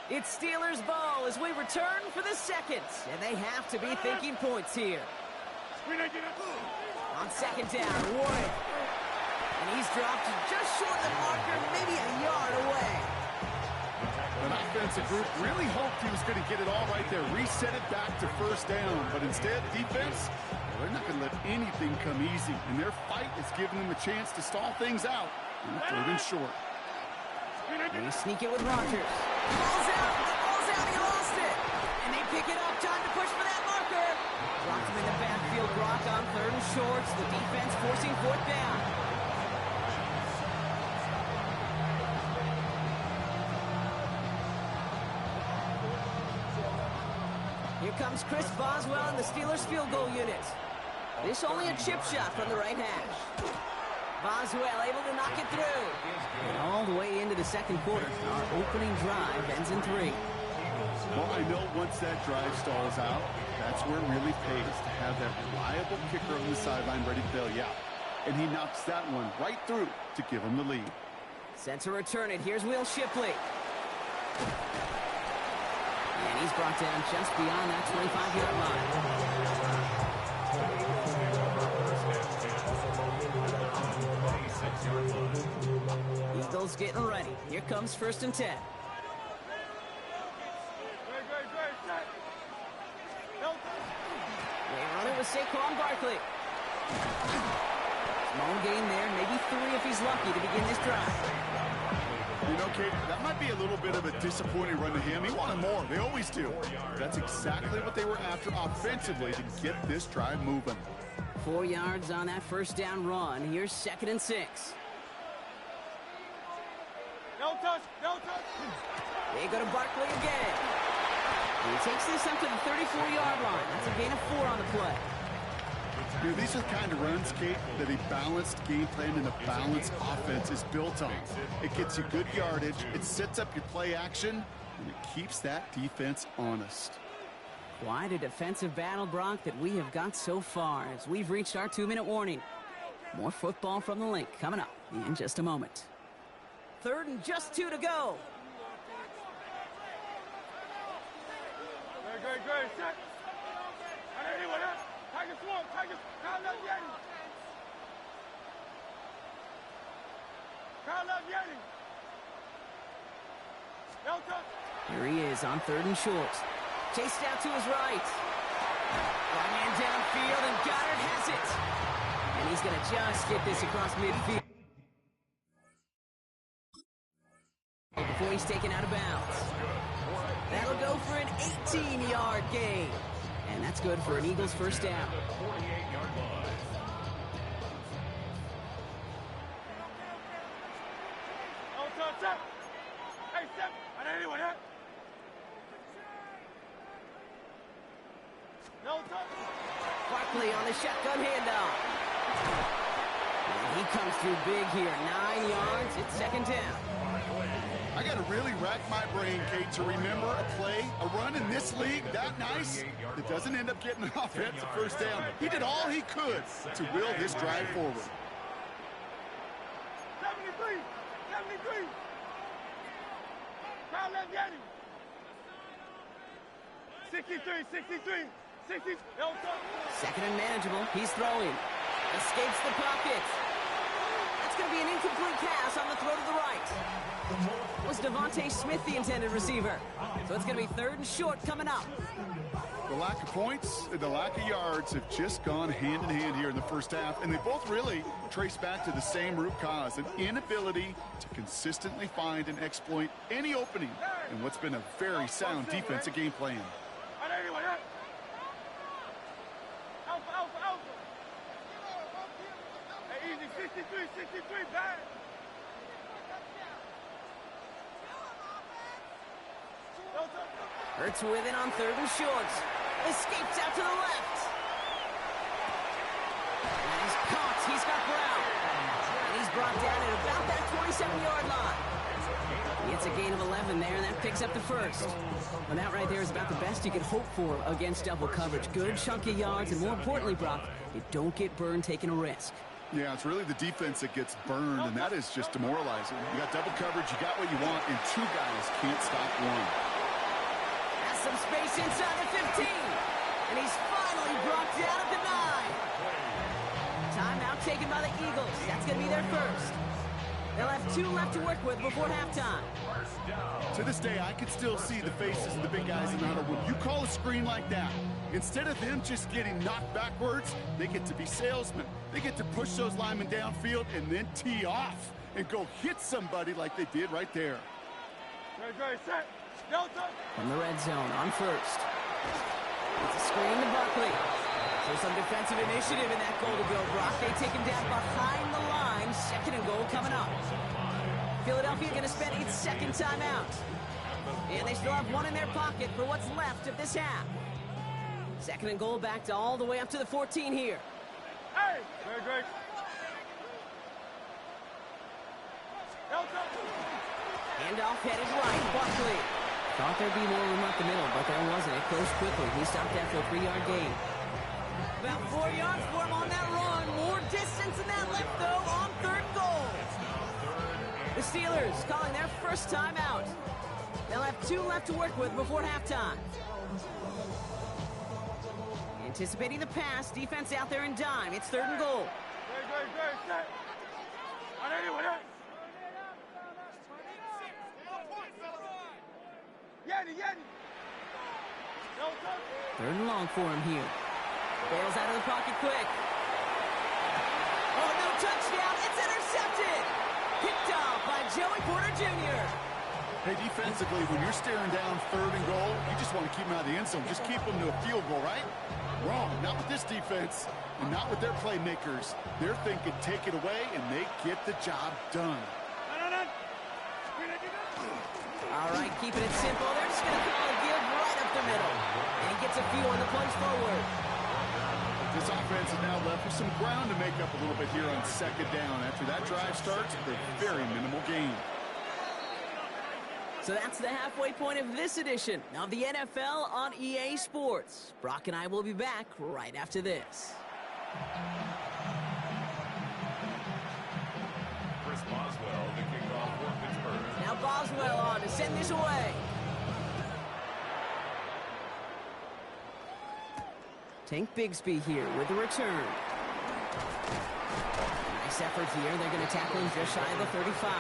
It's Steelers ball as we return for the 2nd, and they have to be thinking points here. On 2nd down, Warren. And he's dropped just short of the marker, maybe a yard away. That offensive group really hoped he was going to get it all right there, reset it back to first down. But instead, defense, well, they're not going to let anything come easy. And their fight is giving them a chance to stall things out. And 3rd and short. They sneak it with Rogers. Ball's out. The ball's out. He lost it. And they pick it up. Time to push for that marker. Dropped him in the backfield. Brock on 3rd and shorts. The defense forcing 4th down. Here comes Chris Boswell and the Steelers field goal unit. This only a chip shot from the right hash. Boswell able to knock it through. And all the way into the 2nd quarter. Our opening drive ends in 3. Well, I know once that drive stalls out, that's where it really pays to have that reliable kicker on the sideline ready to bail you out. And he knocks that one right through to give him the lead. Set to return it. Here's Will Shipley. And he's brought down just beyond that 25-yard line. Eagles getting ready. Here comes 1st and 10. They run it with Saquon Barkley. Small gain there, maybe 3 if he's lucky to begin this drive. You know, Kate, that might be a little bit of a disappointing run to him. He wanted more. They always do. That's exactly what they were after offensively to get this drive moving. 4 yards on that 1st down run. Here's 2nd and 6. No touch, no touch. They go to Barkley again. He takes this up to the 34-yard line. That's a gain of 4 on the play. You know, these are the kind of runs, Kate, that a balanced game plan and a balanced offense is built on. It gets you good yardage, it sets up your play action, and it keeps that defense honest. Quite a defensive battle, Brock, that we have got so far as we've reached our 2-minute warning. More football from the link coming up in just a moment. 3rd and just 2 to go. Great, set. Tiger Swamp, Tiger, Kyle Love Yeti. Kyle Love Yeti. No touch. Here he is on 3rd and short. Chased out to his right. One man downfield, and Goddard has it. And he's going to just get this across midfield before he's taken out of bounds. That'll go for an 18-yard gain. And that's good for an Eagles 1st down. Hey, step. I didn't anyone hit. No touch. Barkley on the shotgun handoff. And he comes through big here. 9 yards. It's 2nd down. I got to really rack my brain, Kate, to remember a play, a run in this league that nice that doesn't end up getting an offensive 1st down. He did all he could to will this drive forward. 73. Kyle Love Yeti. 63. No touch. 2nd and manageable. He's throwing. Escapes the pocket. That's going to be an incomplete pass on the throw to the right. Was Devontae Smith the intended receiver? So it's going to be 3rd and short coming up. The lack of points and the lack of yards have just gone hand in hand here in the 1st half, and they both really trace back to the same root cause, an inability to consistently find and exploit any opening in what's been a very sound defensive game plan. Alpha. Hey, easy, 63, bad. Hurts with it on 3rd and short. Escapes out to the left. And he's caught. He's got Brown. And he's brought down at about that 27-yard line. It's a gain of 11 there, and that picks up the 1st. Well, that right there is about the best you could hope for against double coverage. Good chunky yards, and more importantly, Brock, you don't get burned taking a risk. Yeah, it's really the defense that gets burned, and that is just demoralizing. You got double coverage, you got what you want, and 2 guys can't stop one. Has some space inside the 15, and he's finally brought down at the 9. Timeout taken by the Eagles. That's going to be their 1st. They'll have 2 left to work with before halftime. To this day, I can still see the faces of the big guys in the huddle. When you call a screen like that, instead of them just getting knocked backwards, they get to be salesmen. They get to push those linemen downfield and then tee off and go hit somebody like they did right there. From the red zone on first. It's a screen to Buckley. So some defensive initiative in that goal to go. Brock, they take him down behind the line. Second and goal coming up. Philadelphia going to spend its second timeout. And they still have one in their pocket for what's left of this half. Second and goal back to all the way up to the 14 here. Hey! Very great. Handoff headed right. Buckley. Thought there'd be more room up the middle, but there wasn't. It closed quickly. He stopped after a 3-yard gain. About 4 yards for him on that run. More distance than that left, though, on third and goal. The Steelers calling their first timeout. They'll have 2 left to work with before halftime. Anticipating the pass, defense out there in dime. It's third and goal. Third and long for him here. Bails out of the pocket quick. Oh, no touchdown. It's intercepted. Picked off by Joey Porter Jr. Hey, defensively, when you're staring down third and goal, you just want to keep them out of the end zone. Just keep them to a field goal, right? Wrong. Not with this defense and not with their playmakers. They're thinking take it away, and they get the job done. All right, keeping it simple. They're just going to call a give right up the middle. And he gets a few on the punch forward. This offense is now left with some ground to make up a little bit here on second down. After that drive starts, a very minimal gain. So that's the halfway point of this edition of the NFL on EA Sports. Brock and I will be back right after this. Chris Boswell, the kickoff for Pittsburgh. Now Boswell on to send this away. Tank Bigsby here with the return. Nice effort here. They're going to tackle him just shy of the 35.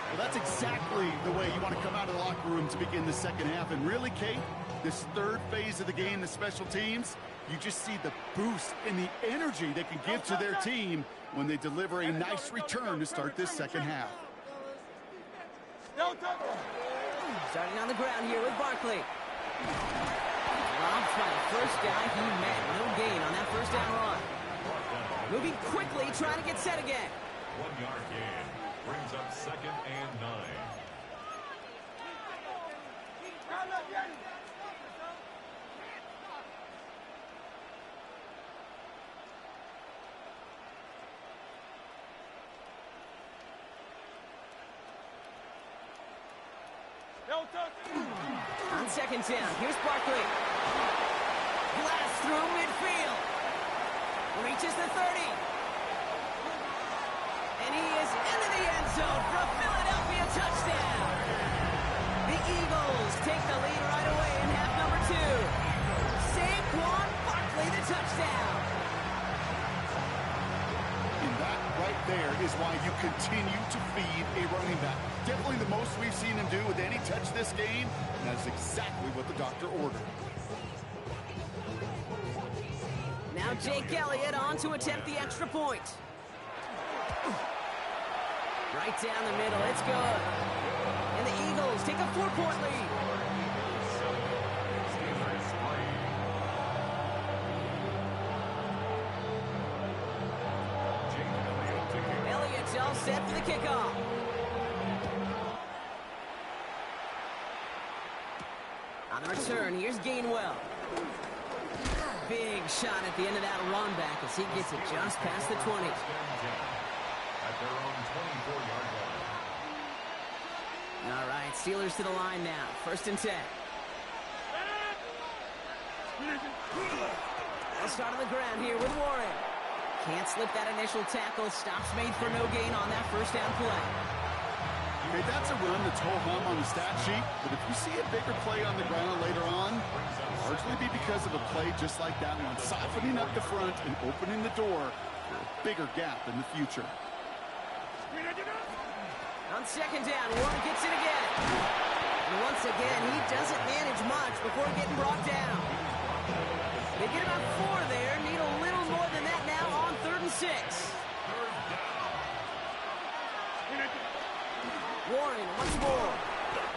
Well, that's exactly the way you want to come out of the locker room to begin the second half. And really, Kate, this third phase of the game, the special teams, you just see the boost and the energy they can give to their team when they deliver a nice return to start this second half. Starting on the ground here with Barkley. Robbed by the first guy he met. No gain on that first down run. Moving quickly, trying to get set again. 1 yard gain. Brings up second and 9. On second down, here's Barkley. Blast through midfield. Reaches the 30. And he is into the end zone for a Philadelphia touchdown. The Eagles take the lead right away in half number 2. Saquon Barkley, the touchdown. And that right there is why you continue to feed a running back. Definitely the most we've seen him do with any touch this game, and that is exactly what the doctor ordered. Now Jake Elliott on to attempt the extra point. Right down the middle, it's good. And the Eagles take a 4-point lead. Elliott's all set for the kickoff. On the return, here's Gainwell. Big shot at the end of that run back as he gets it just past the 20. At their own 24-yard line. All right, Steelers to the line now. First and 10. They'll start on the ground here with Warren. Can't slip that initial tackle. Stops made for no gain on that first down play. Okay, that's a run that's ho-hum on the stat sheet, but if you see a bigger play on the ground later on, largely be because of a play just like that one, softening up the front and opening the door for a bigger gap in the future. On second down, Warren gets it again. And once again, he doesn't manage much before getting brought down. They get about 4 there, need a little more than that now on 3rd and 6. Warren once more.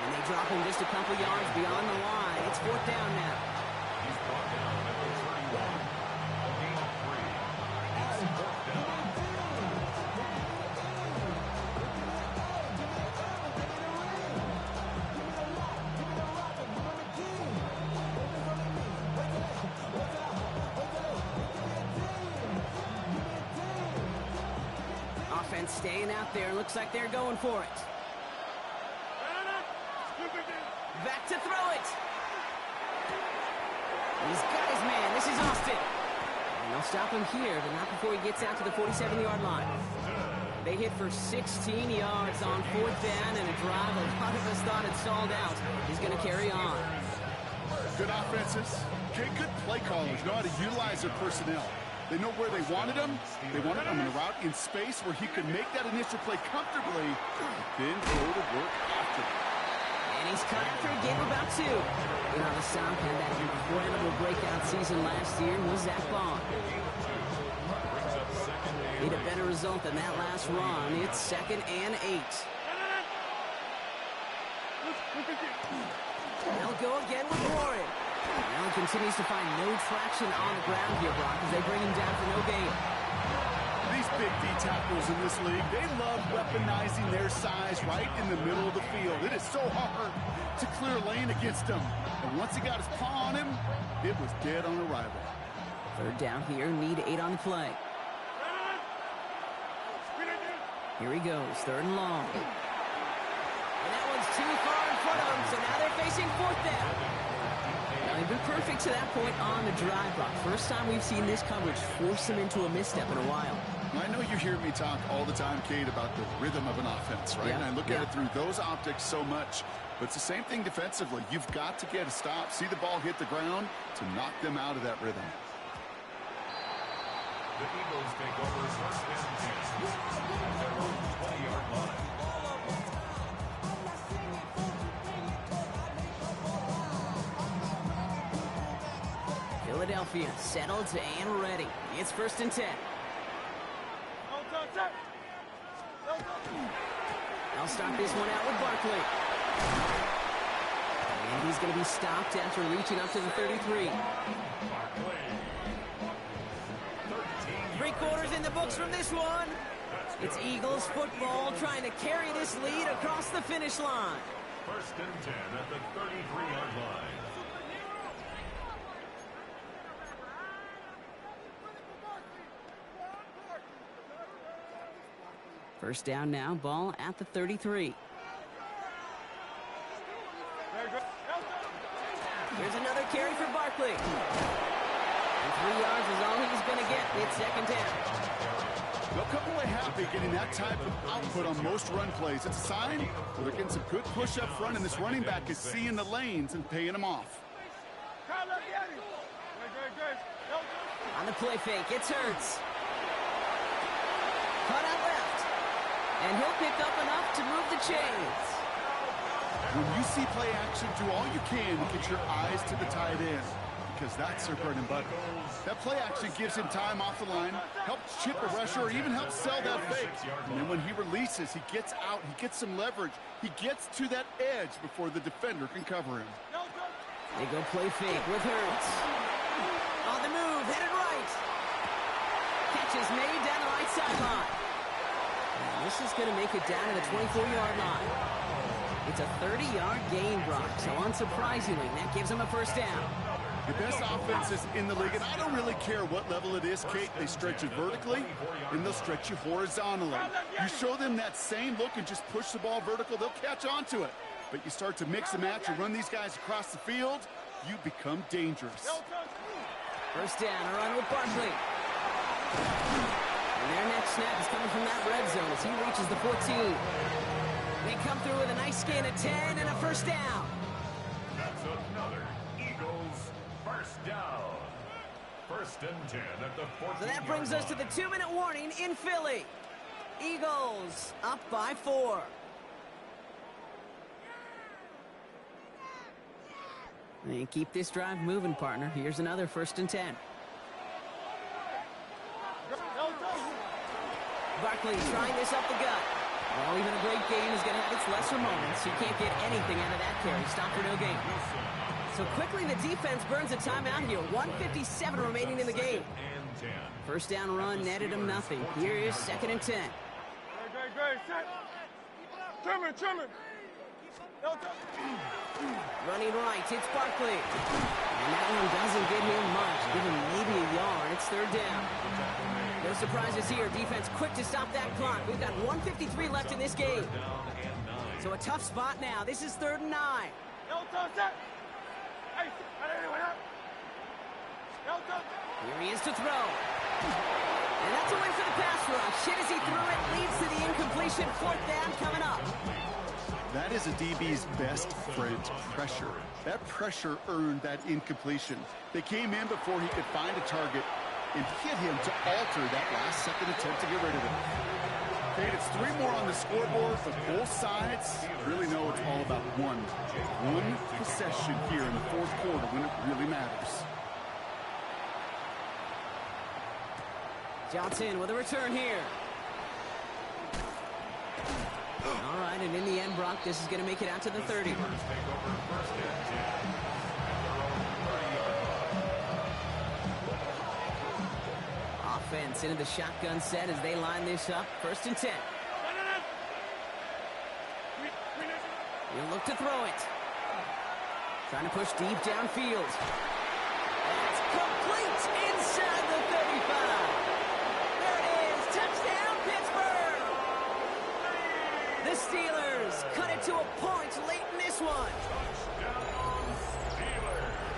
And they drop him just a couple yards beyond the line. It's 4th down now. He's brought down at the 31. A gain of 3. It's 4th down. Offense staying out there. Looks like they're going for it. Back to throw it. He's got his man. This is Austin. And they'll stop him here, but not before he gets out to the 47-yard line. They hit for 16 yards on 4th down, and a drive a lot of us thought had stalled out is going to carry on. Good offenses. Okay, good play callers know how to utilize their personnel. They know where they wanted him. They wanted him in a route in space where he could make that initial play comfortably, then go to work after. And he's cut after a game of about 2. You know, the South had that incredible breakout season last year was Zach Bond. Need a better result than that last run. It's 2nd and 8. They'll go again with Warren. Now he continues to find no traction on the ground here, Brock, as they bring him down for no gain. These big D tackles in this league, they love weaponizing their size right in the middle of the field. It is so hard to clear a lane against him. And once he got his paw on him, it was dead on arrival. 3rd down here, need 8 on the play. Here he goes, 3rd and long. And that one's too far in front of him, so now they're facing 4th down. Now, they've been perfect to that point on the drive, Brock. First time we've seen this coverage force him into a misstep in a while. I know you hear me talk all the time, Kate, about the rhythm of an offense, right? Yeah, And I look at it through those optics so much. But it's the same thing defensively. You've got to get a stop, see the ball hit the ground to knock them out of that rhythm. The Eagles take over 1st and 10. At their own 20-yard line. Philadelphia settled and ready. It's 1st and 10. They'll start this one out with Barkley. And he's going to be stopped after reaching up to the 33. 3 quarters in the books from this one. It's Eagles football trying to carry this lead across the finish line. 1st and 10 at the 33-yard line. First down now, ball at the 33. Here's another carry for Barkley. And 3 yards is all he's going to get. It's 2nd down. They'll come away happy getting that type of output on most run plays. It's a sign where they're getting some good push up front, and this running back is seeing the lanes and paying them off. On the play fake, it's Hurts. Cut out left. And he'll pick up enough to move the chains. When you see play action, do all you can to get your eyes to the tight end, because that's their bread and butter. That play action gives him time off the line, helps chip a rusher, or even helps sell that fake. And then when he releases, he gets out, he gets some leverage. He gets to that edge before the defender can cover him. They go play fake with Hurts. On the move, headed right. Catch is made down the right sideline. And this is going to make it down to the 24-yard line. It's a 30-yard gain, Brock, so unsurprisingly, that gives them a 1st down. The best offenses in the league, and I don't really care what level it is, Kate. They stretch you vertically, and they'll stretch you horizontally. You show them that same look and just push the ball vertical, they'll catch on to it. But you start to mix and match and run these guys across the field, you become dangerous. 1st down, a run with Barkley. And their next snap is coming from that red zone as he reaches the 14. They come through with a nice gain of 10 and a 1st down. That's another Eagles 1st down. 1st and 10 at the 14-yard line. So that brings us to the 2-minute warning in Philly. Eagles up by 4. And keep this drive moving, partner. Here's another 1st and 10. Barkley trying this up the gut. Well, even a great game is going to have its lesser moments. You can't get anything out of that carry. Stop for no gain. So quickly the defense burns a timeout here. 1:57 remaining in the game. 1st down run netted him nothing. Here is 2nd and 10. Running right, it's Barkley. And that one doesn't get him much. Give him maybe a yard. It's 3rd down. No surprises here. Defense quick to stop that clock. We've got 1:53 left in this game. So a tough spot now. This is 3rd and 9. Here he is to throw. And that's a win for the pass rush. Hit as he threw it. Leads to the incompletion. 4th down coming up. That is a DB's best friend, pressure. That pressure earned that incompletion. They came in before he could find a target and hit him to alter that last-second attempt to get rid of it. Okay, it's 3 more on the scoreboard, but both sides really know it's all about one possession here in the 4th quarter when it really matters. Johnson with a return here. All right, and in the end, Brock, this is going to make it out to the 30. Offense into the shotgun set as they line this up. 1st and 10. He'll look to throw it. Trying to push deep downfield. That's complete inside the 35. There it is. Touchdown, Pittsburgh. The Steelers cut it to a point late in this one.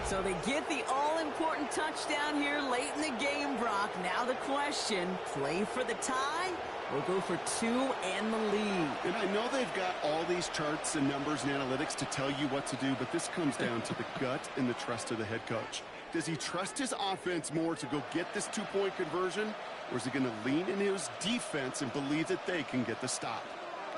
So they get the all-important touchdown here late in the game, Brock. Now the question, play for the tie or go for 2 and the lead? And I know they've got all these charts and numbers and analytics to tell you what to do, but this comes down to the gut and the trust of the head coach. Does he trust his offense more to go get this 2-point conversion, or is he going to lean in his defense and believe that they can get the stop?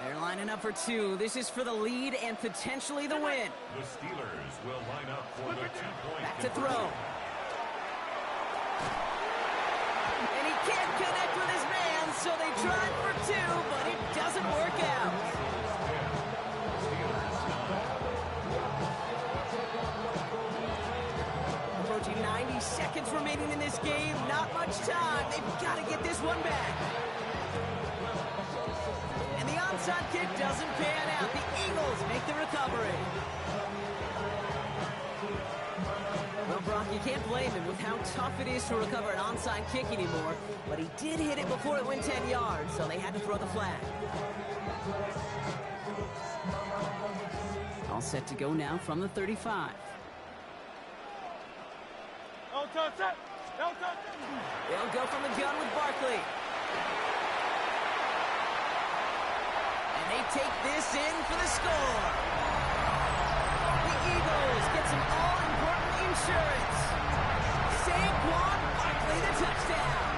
They're lining up for 2. This is for the lead and potentially the win. The Steelers will line up for the 2-point Back to throw. And he can't connect with his man, so they tried for 2, but it doesn't work out. Approaching 90 seconds remaining in this game. Not much time. They've got to get this one back. And the onside kick doesn't pan out. The Eagles make the recovery. Well, Brock, you can't blame him with how tough it is to recover an onside kick anymore. But he did hit it before it went 10 yards, so they had to throw the flag. All set to go now from the 35. They'll go from the gun with Barkley. And they take this in for the score. The Eagles get some all-important insurance. Saquon Barkley, the touchdown.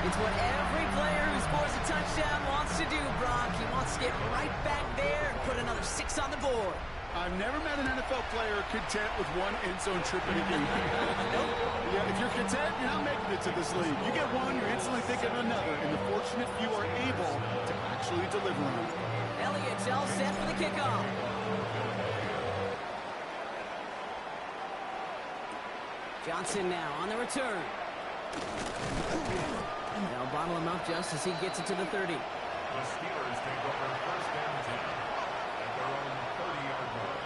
It's what every player who scores a touchdown wants to do, Brock. He wants to get right back there and put another 6 on the board. I've never met an NFL player content with one end zone trip in a game. Yeah, if you're content, you're not making it to this league. You get one, you're instantly thinking of another, and the fortunate few are able to actually deliver on it. Elliott's all set for the kickoff. Johnson now on the return. They'll bottle him up just as he gets it to the 30. The Steelers take over 1st and 10 at their own 30-yard line.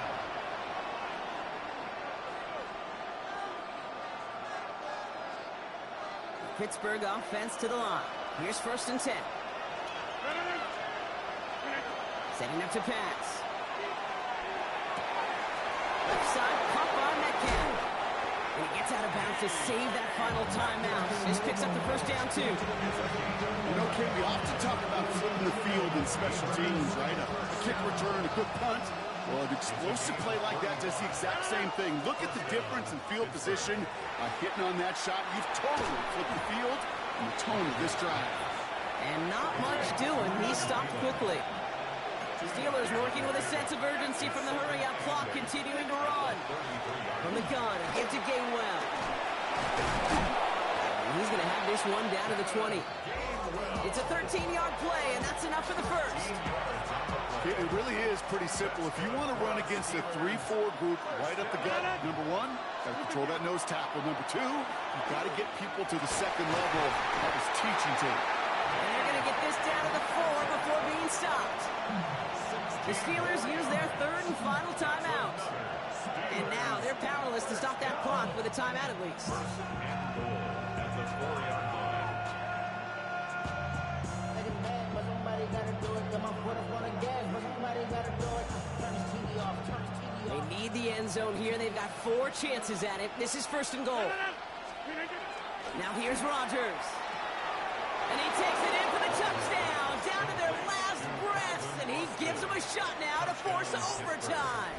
Pittsburgh offense to the line. Here's 1st and 10. Setting up to pass. Left side, caught by Metcalf. And he gets out of bounds to save that final timeout. This picks up the 1st down, too. You know, Kate, we often talk about flipping the field in special teams, right? A kick return, a good punt. Well, an explosive play like that does the exact same thing. Look at the difference in field position. By hitting on that shot, you've totally flipped the field and the tone of this drive. And not much doing. He stopped quickly. Steelers working with a sense of urgency from the hurry-up clock, continuing to run. From the gun, a give to Gainwell. He's going to have this one down to the 20. It's a 13-yard play, and that's enough for the first. It really is pretty simple. If you want to run against a 3-4 group right up the gut, number one, got to control that nose tackle. Number two, you've got to get people to the second level. That was teaching tape. And they're going to get this down to the 4 before being stopped. The Steelers use their third and final timeout. And now they're powerless to stop that clock with a timeout at least. That's a 4-yard line. They need the end zone here. They've got 4 chances at it. This is first and goal. Now here's Rodgers. And he takes it in for the touchdown. Down to their last breaths. And he gives them a shot now to force overtime.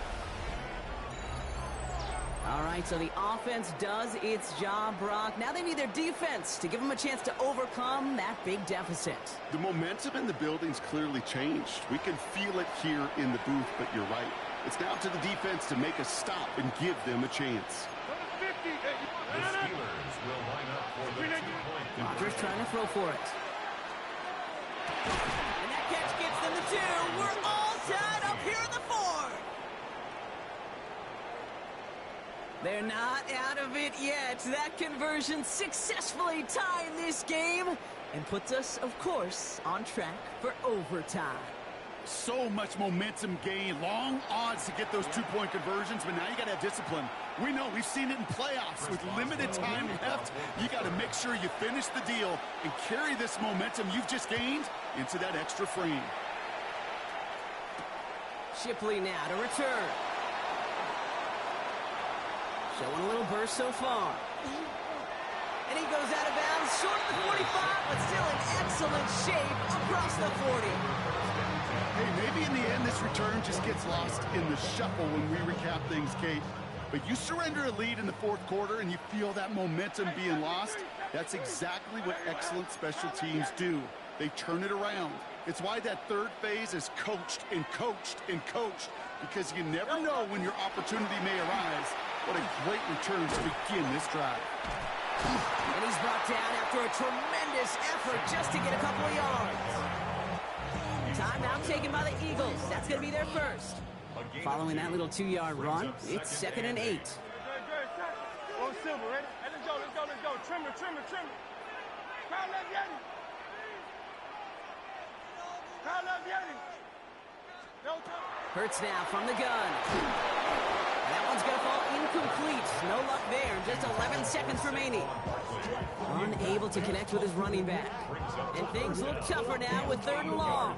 All right, so the offense does its job, Brock. Now they need their defense to give them a chance to overcome that big deficit. The momentum in the building's clearly changed. We can feel it here in the booth, but you're right. It's now to the defense to make a stop and give them a chance. The Steelers will line up for the 2-point Rodgers conversion. trying to throw for it. And that catch gets them the 2. We're all tied up here in the 4. They're not out of it yet. That conversion successfully tying this game and puts us, of course, on track for overtime. So much momentum gain, long odds to get those 2-point conversions, but now you got to have discipline. We know, we've seen it in playoffs. With limited time left, you got to make sure you finish the deal and carry this momentum you've just gained into that extra frame. Shipley now to return. Showing a little burst so far. And he goes out of bounds, short of the 45, but still in excellent shape across the 40. Hey, maybe in the end this return just gets lost in the shuffle when we recap things, Kate. But you surrender a lead in the 4th quarter and you feel that momentum being lost. That's exactly what excellent special teams do. They turn it around. It's why that third phase is coached and coached and coached, because you never know when your opportunity may arise. What a great return to begin this drive. And he's brought down after a tremendous effort just to get a couple of yards. Timeout taken by the Eagles. That's going to be their first. Following that little 2-yard run, it's 2nd and 8. Go Silver, ready? Hey, let's go. Trim it. Crowd left Yeti. Hurts now from the gun. That one's going to fall incomplete. No luck there. Just 11 seconds remaining. Unable to connect with his running back. And things look tougher now with 3rd and long.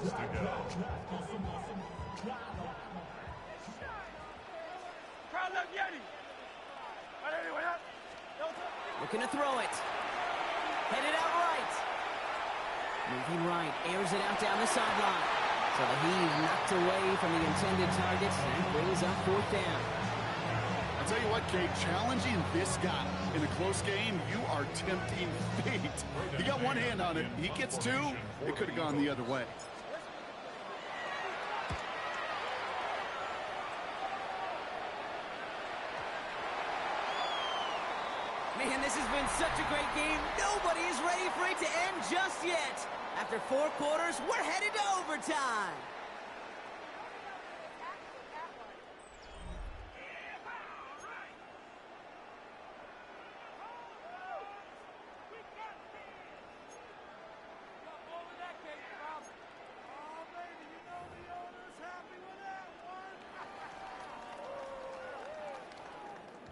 Looking to throw it. Headed out right. Moving right. Airs it out down the sideline. So the heave knocked away from the intended target. And brings up 4th down. I'll tell you what, Kate, challenging this guy in a close game, you are tempting fate. He got one hand on it. He gets 2. It could have gone the other way. Man, this has been such a great game. Nobody is ready for it to end just yet. After 4 quarters, we're headed to overtime.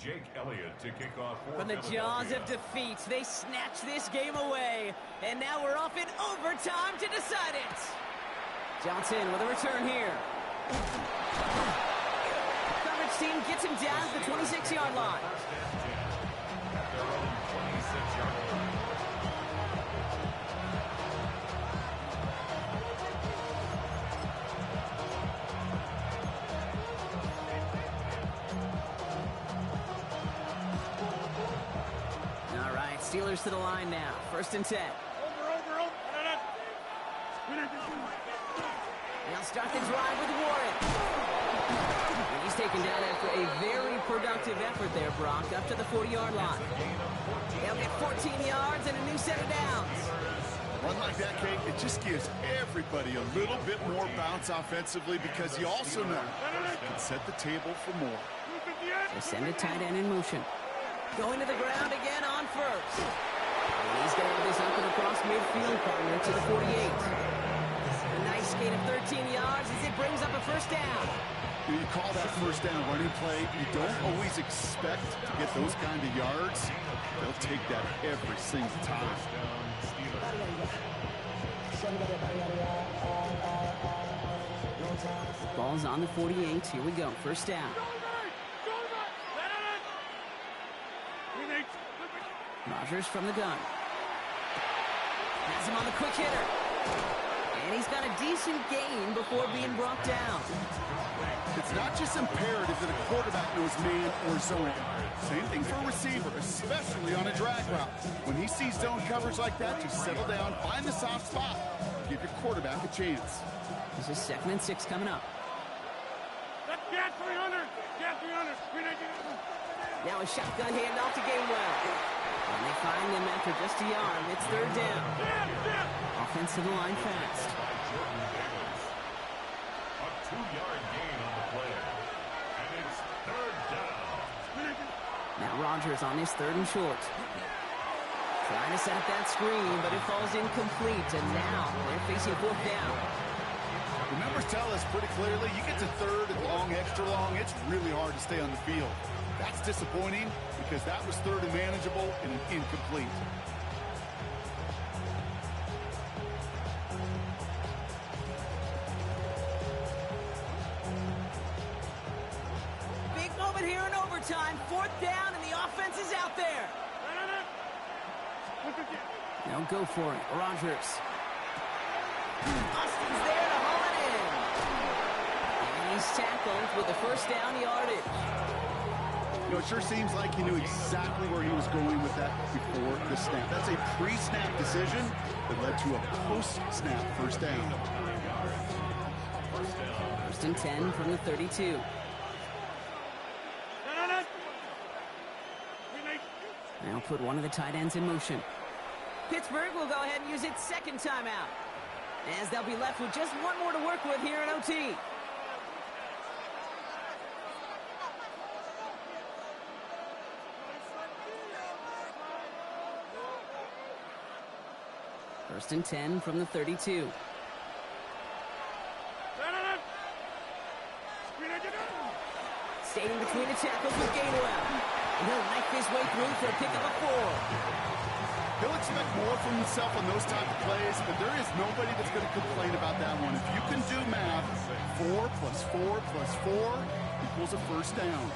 Jake Elliott to kick off for From the jaws of defeat, they snatch this game away. And now we're off in overtime to decide it. Johnson with a return here. Coverage team gets him down to the 26-yard line. Their own 26-yard line. Steelers to the line now. 1st and 10. Over. Now They'll start the drive with Warren. He's taken down after a very productive effort there, Brock, up to the 40-yard line. They'll get 14 yards and a new set of downs. Run like that, Kate, it just gives everybody a little bit more bounce offensively because you also know it can set the table for more. They send a tight end in motion. Going to the ground again on first. And he's going to have this up and across midfield partner to the 48. A nice gain of 13 yards as it brings up a first down. You call that first down running play. You don't always expect to get those kind of yards. They'll take that every single time. Ball's on the 48. Here we go. First down. Rodgers from the gun. Has him on the quick hitter. And he's got a decent gain before being brought down. It's not just imperative that a quarterback knows man or zone. Same thing for a receiver, especially on a drag route. When he sees zone coverage like that, just settle down, find the soft spot, give your quarterback a chance. This is 2nd and 6 coming up. Get 300. Get 300. Now a shotgun handoff to Gainwell. And they find him after just a yard. It's 3rd down. Offensive line fast. A 2-yard gain on the play. And it's 3rd down. Now Rodgers on his 3rd and short. Trying to set up that screen, but it falls incomplete. And now they're facing 4th down. The numbers tell us pretty clearly, you get to 3rd and long, extra long, it's really hard to stay on the field. That's disappointing because that was 3rd and manageable and an incomplete. Big moment here in overtime. 4th down, and the offense is out there. Now go for it. Rodgers. Austin's there to haul it in. And he's tackled with the first down yardage. You know, it sure seems like he knew exactly where he was going with that before the snap. That's a pre-snap decision that led to a post-snap first down. 1st and 10 from the 32. Now put one of the tight ends in motion. Pittsburgh will go ahead and use its 2nd timeout, as they'll be left with just one more to work with here in OT. First and 10 from the 32. Staying between the tackles with Gainwell. And he'll knife his way through for a pickup of 4. He'll expect more from himself on those type of plays, but there is nobody that's going to complain about that one. If you can do math, 4 plus 4 plus 4 equals a first down.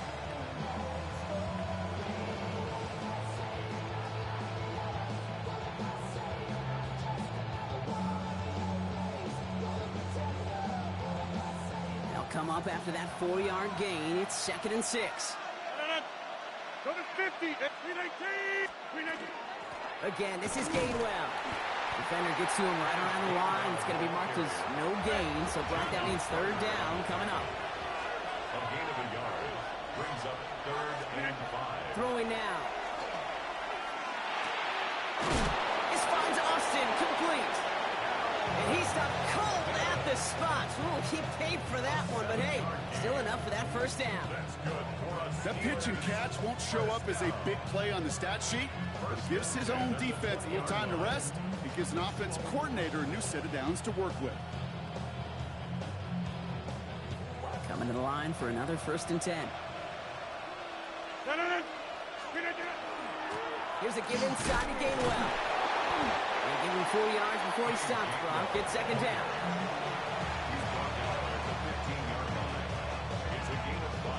They'll come up after that 4-yard gain. It's 2nd and 6. Go to 50. 319. Again, this is Gainwell. Defender gets to him right around the line. It's going to be marked as no gain, so Brock, that means 3rd down coming up. A gain of a yard brings up 3rd and 5. Throwing now. This finds Austin complete. And he stopped cold at the spot. Ooh, he paid for that one, but hey, still enough for that first down. That pitch and catch won't show up as a big play on the stat sheet, but it gives his own defense a little time to rest. It gives an offensive coordinator a new set of downs to work with. Coming to the line for another 1st and 10. Here's a give inside to Gainwell. They give him 4 yards before he stops. Brock gets 2nd down. It's a gain of 5.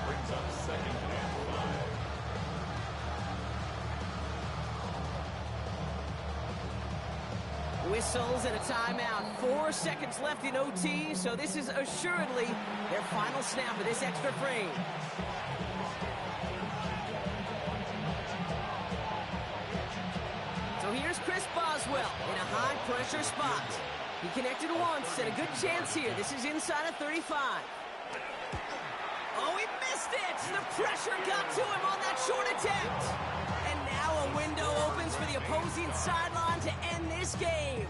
Brings up 2nd and 5. Whistles and a timeout. 4 seconds left in OT, so this is assuredly their final snap of this extra frame. So here's Chris Boswell in a high-pressure spot. He connected once, and a good chance here. This is inside of 35. Oh, he missed it! The pressure got to him on that short attempt. And now a window opens for the opposing sideline to end this game.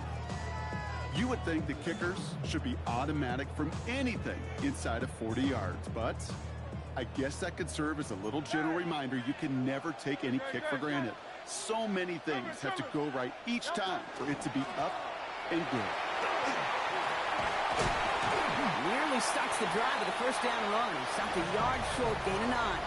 You would think the kickers should be automatic from anything inside of 40 yards, but I guess that could serve as a little gentle reminder you can never take any kick for granted. So many things have to go right each time for it to be up and good. Nearly starts the drive with a first down run. He stopped a yard short, gain of 9.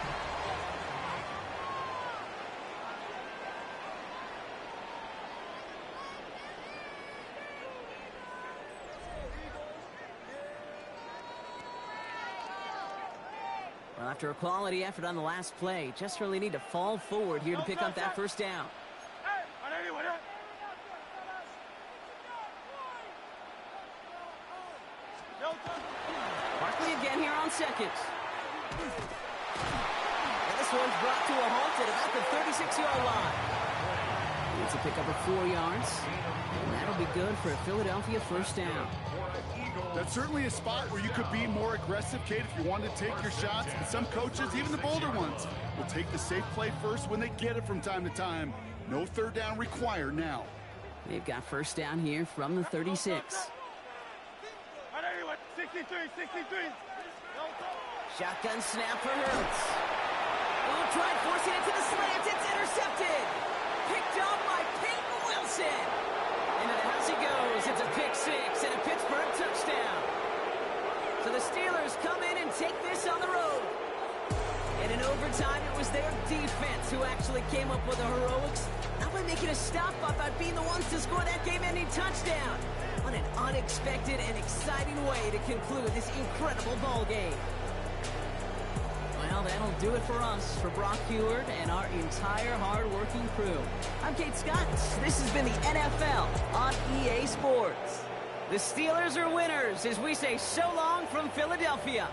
Well, after a quality effort on the last play, just really need to fall forward here to pick up that first down. Barkley again here on seconds. And this one's brought to a halt at about the 36-yard line. Needs to pick up a 4 yards. And that'll be good for a Philadelphia first down. That's certainly a spot where you could be more aggressive, Kate, if you wanted to take your shots. And some coaches, even the bolder ones, will take the safe play first when they get it from time to time. No third down required now. They've got first down here from the 36. 63. Shotgun snap for Hurts. Oh, tried forcing it to the slant. It's intercepted. Picked up by Peyton Wilson. Into the house he goes. It's a pick 6 and a Pittsburgh touchdown. So the Steelers come in and take this on the road. And in overtime, it was their defense who actually came up with the heroics. Not by making a stop, but by being the ones to score that game-ending touchdown. What an unexpected and exciting way to conclude this incredible ball game. Well, that'll do it for us, for Brock Heward and our entire hard-working crew. I'm Kate Scott. This has been the NFL on EA Sports. The Steelers are winners as we say so long from Philadelphia.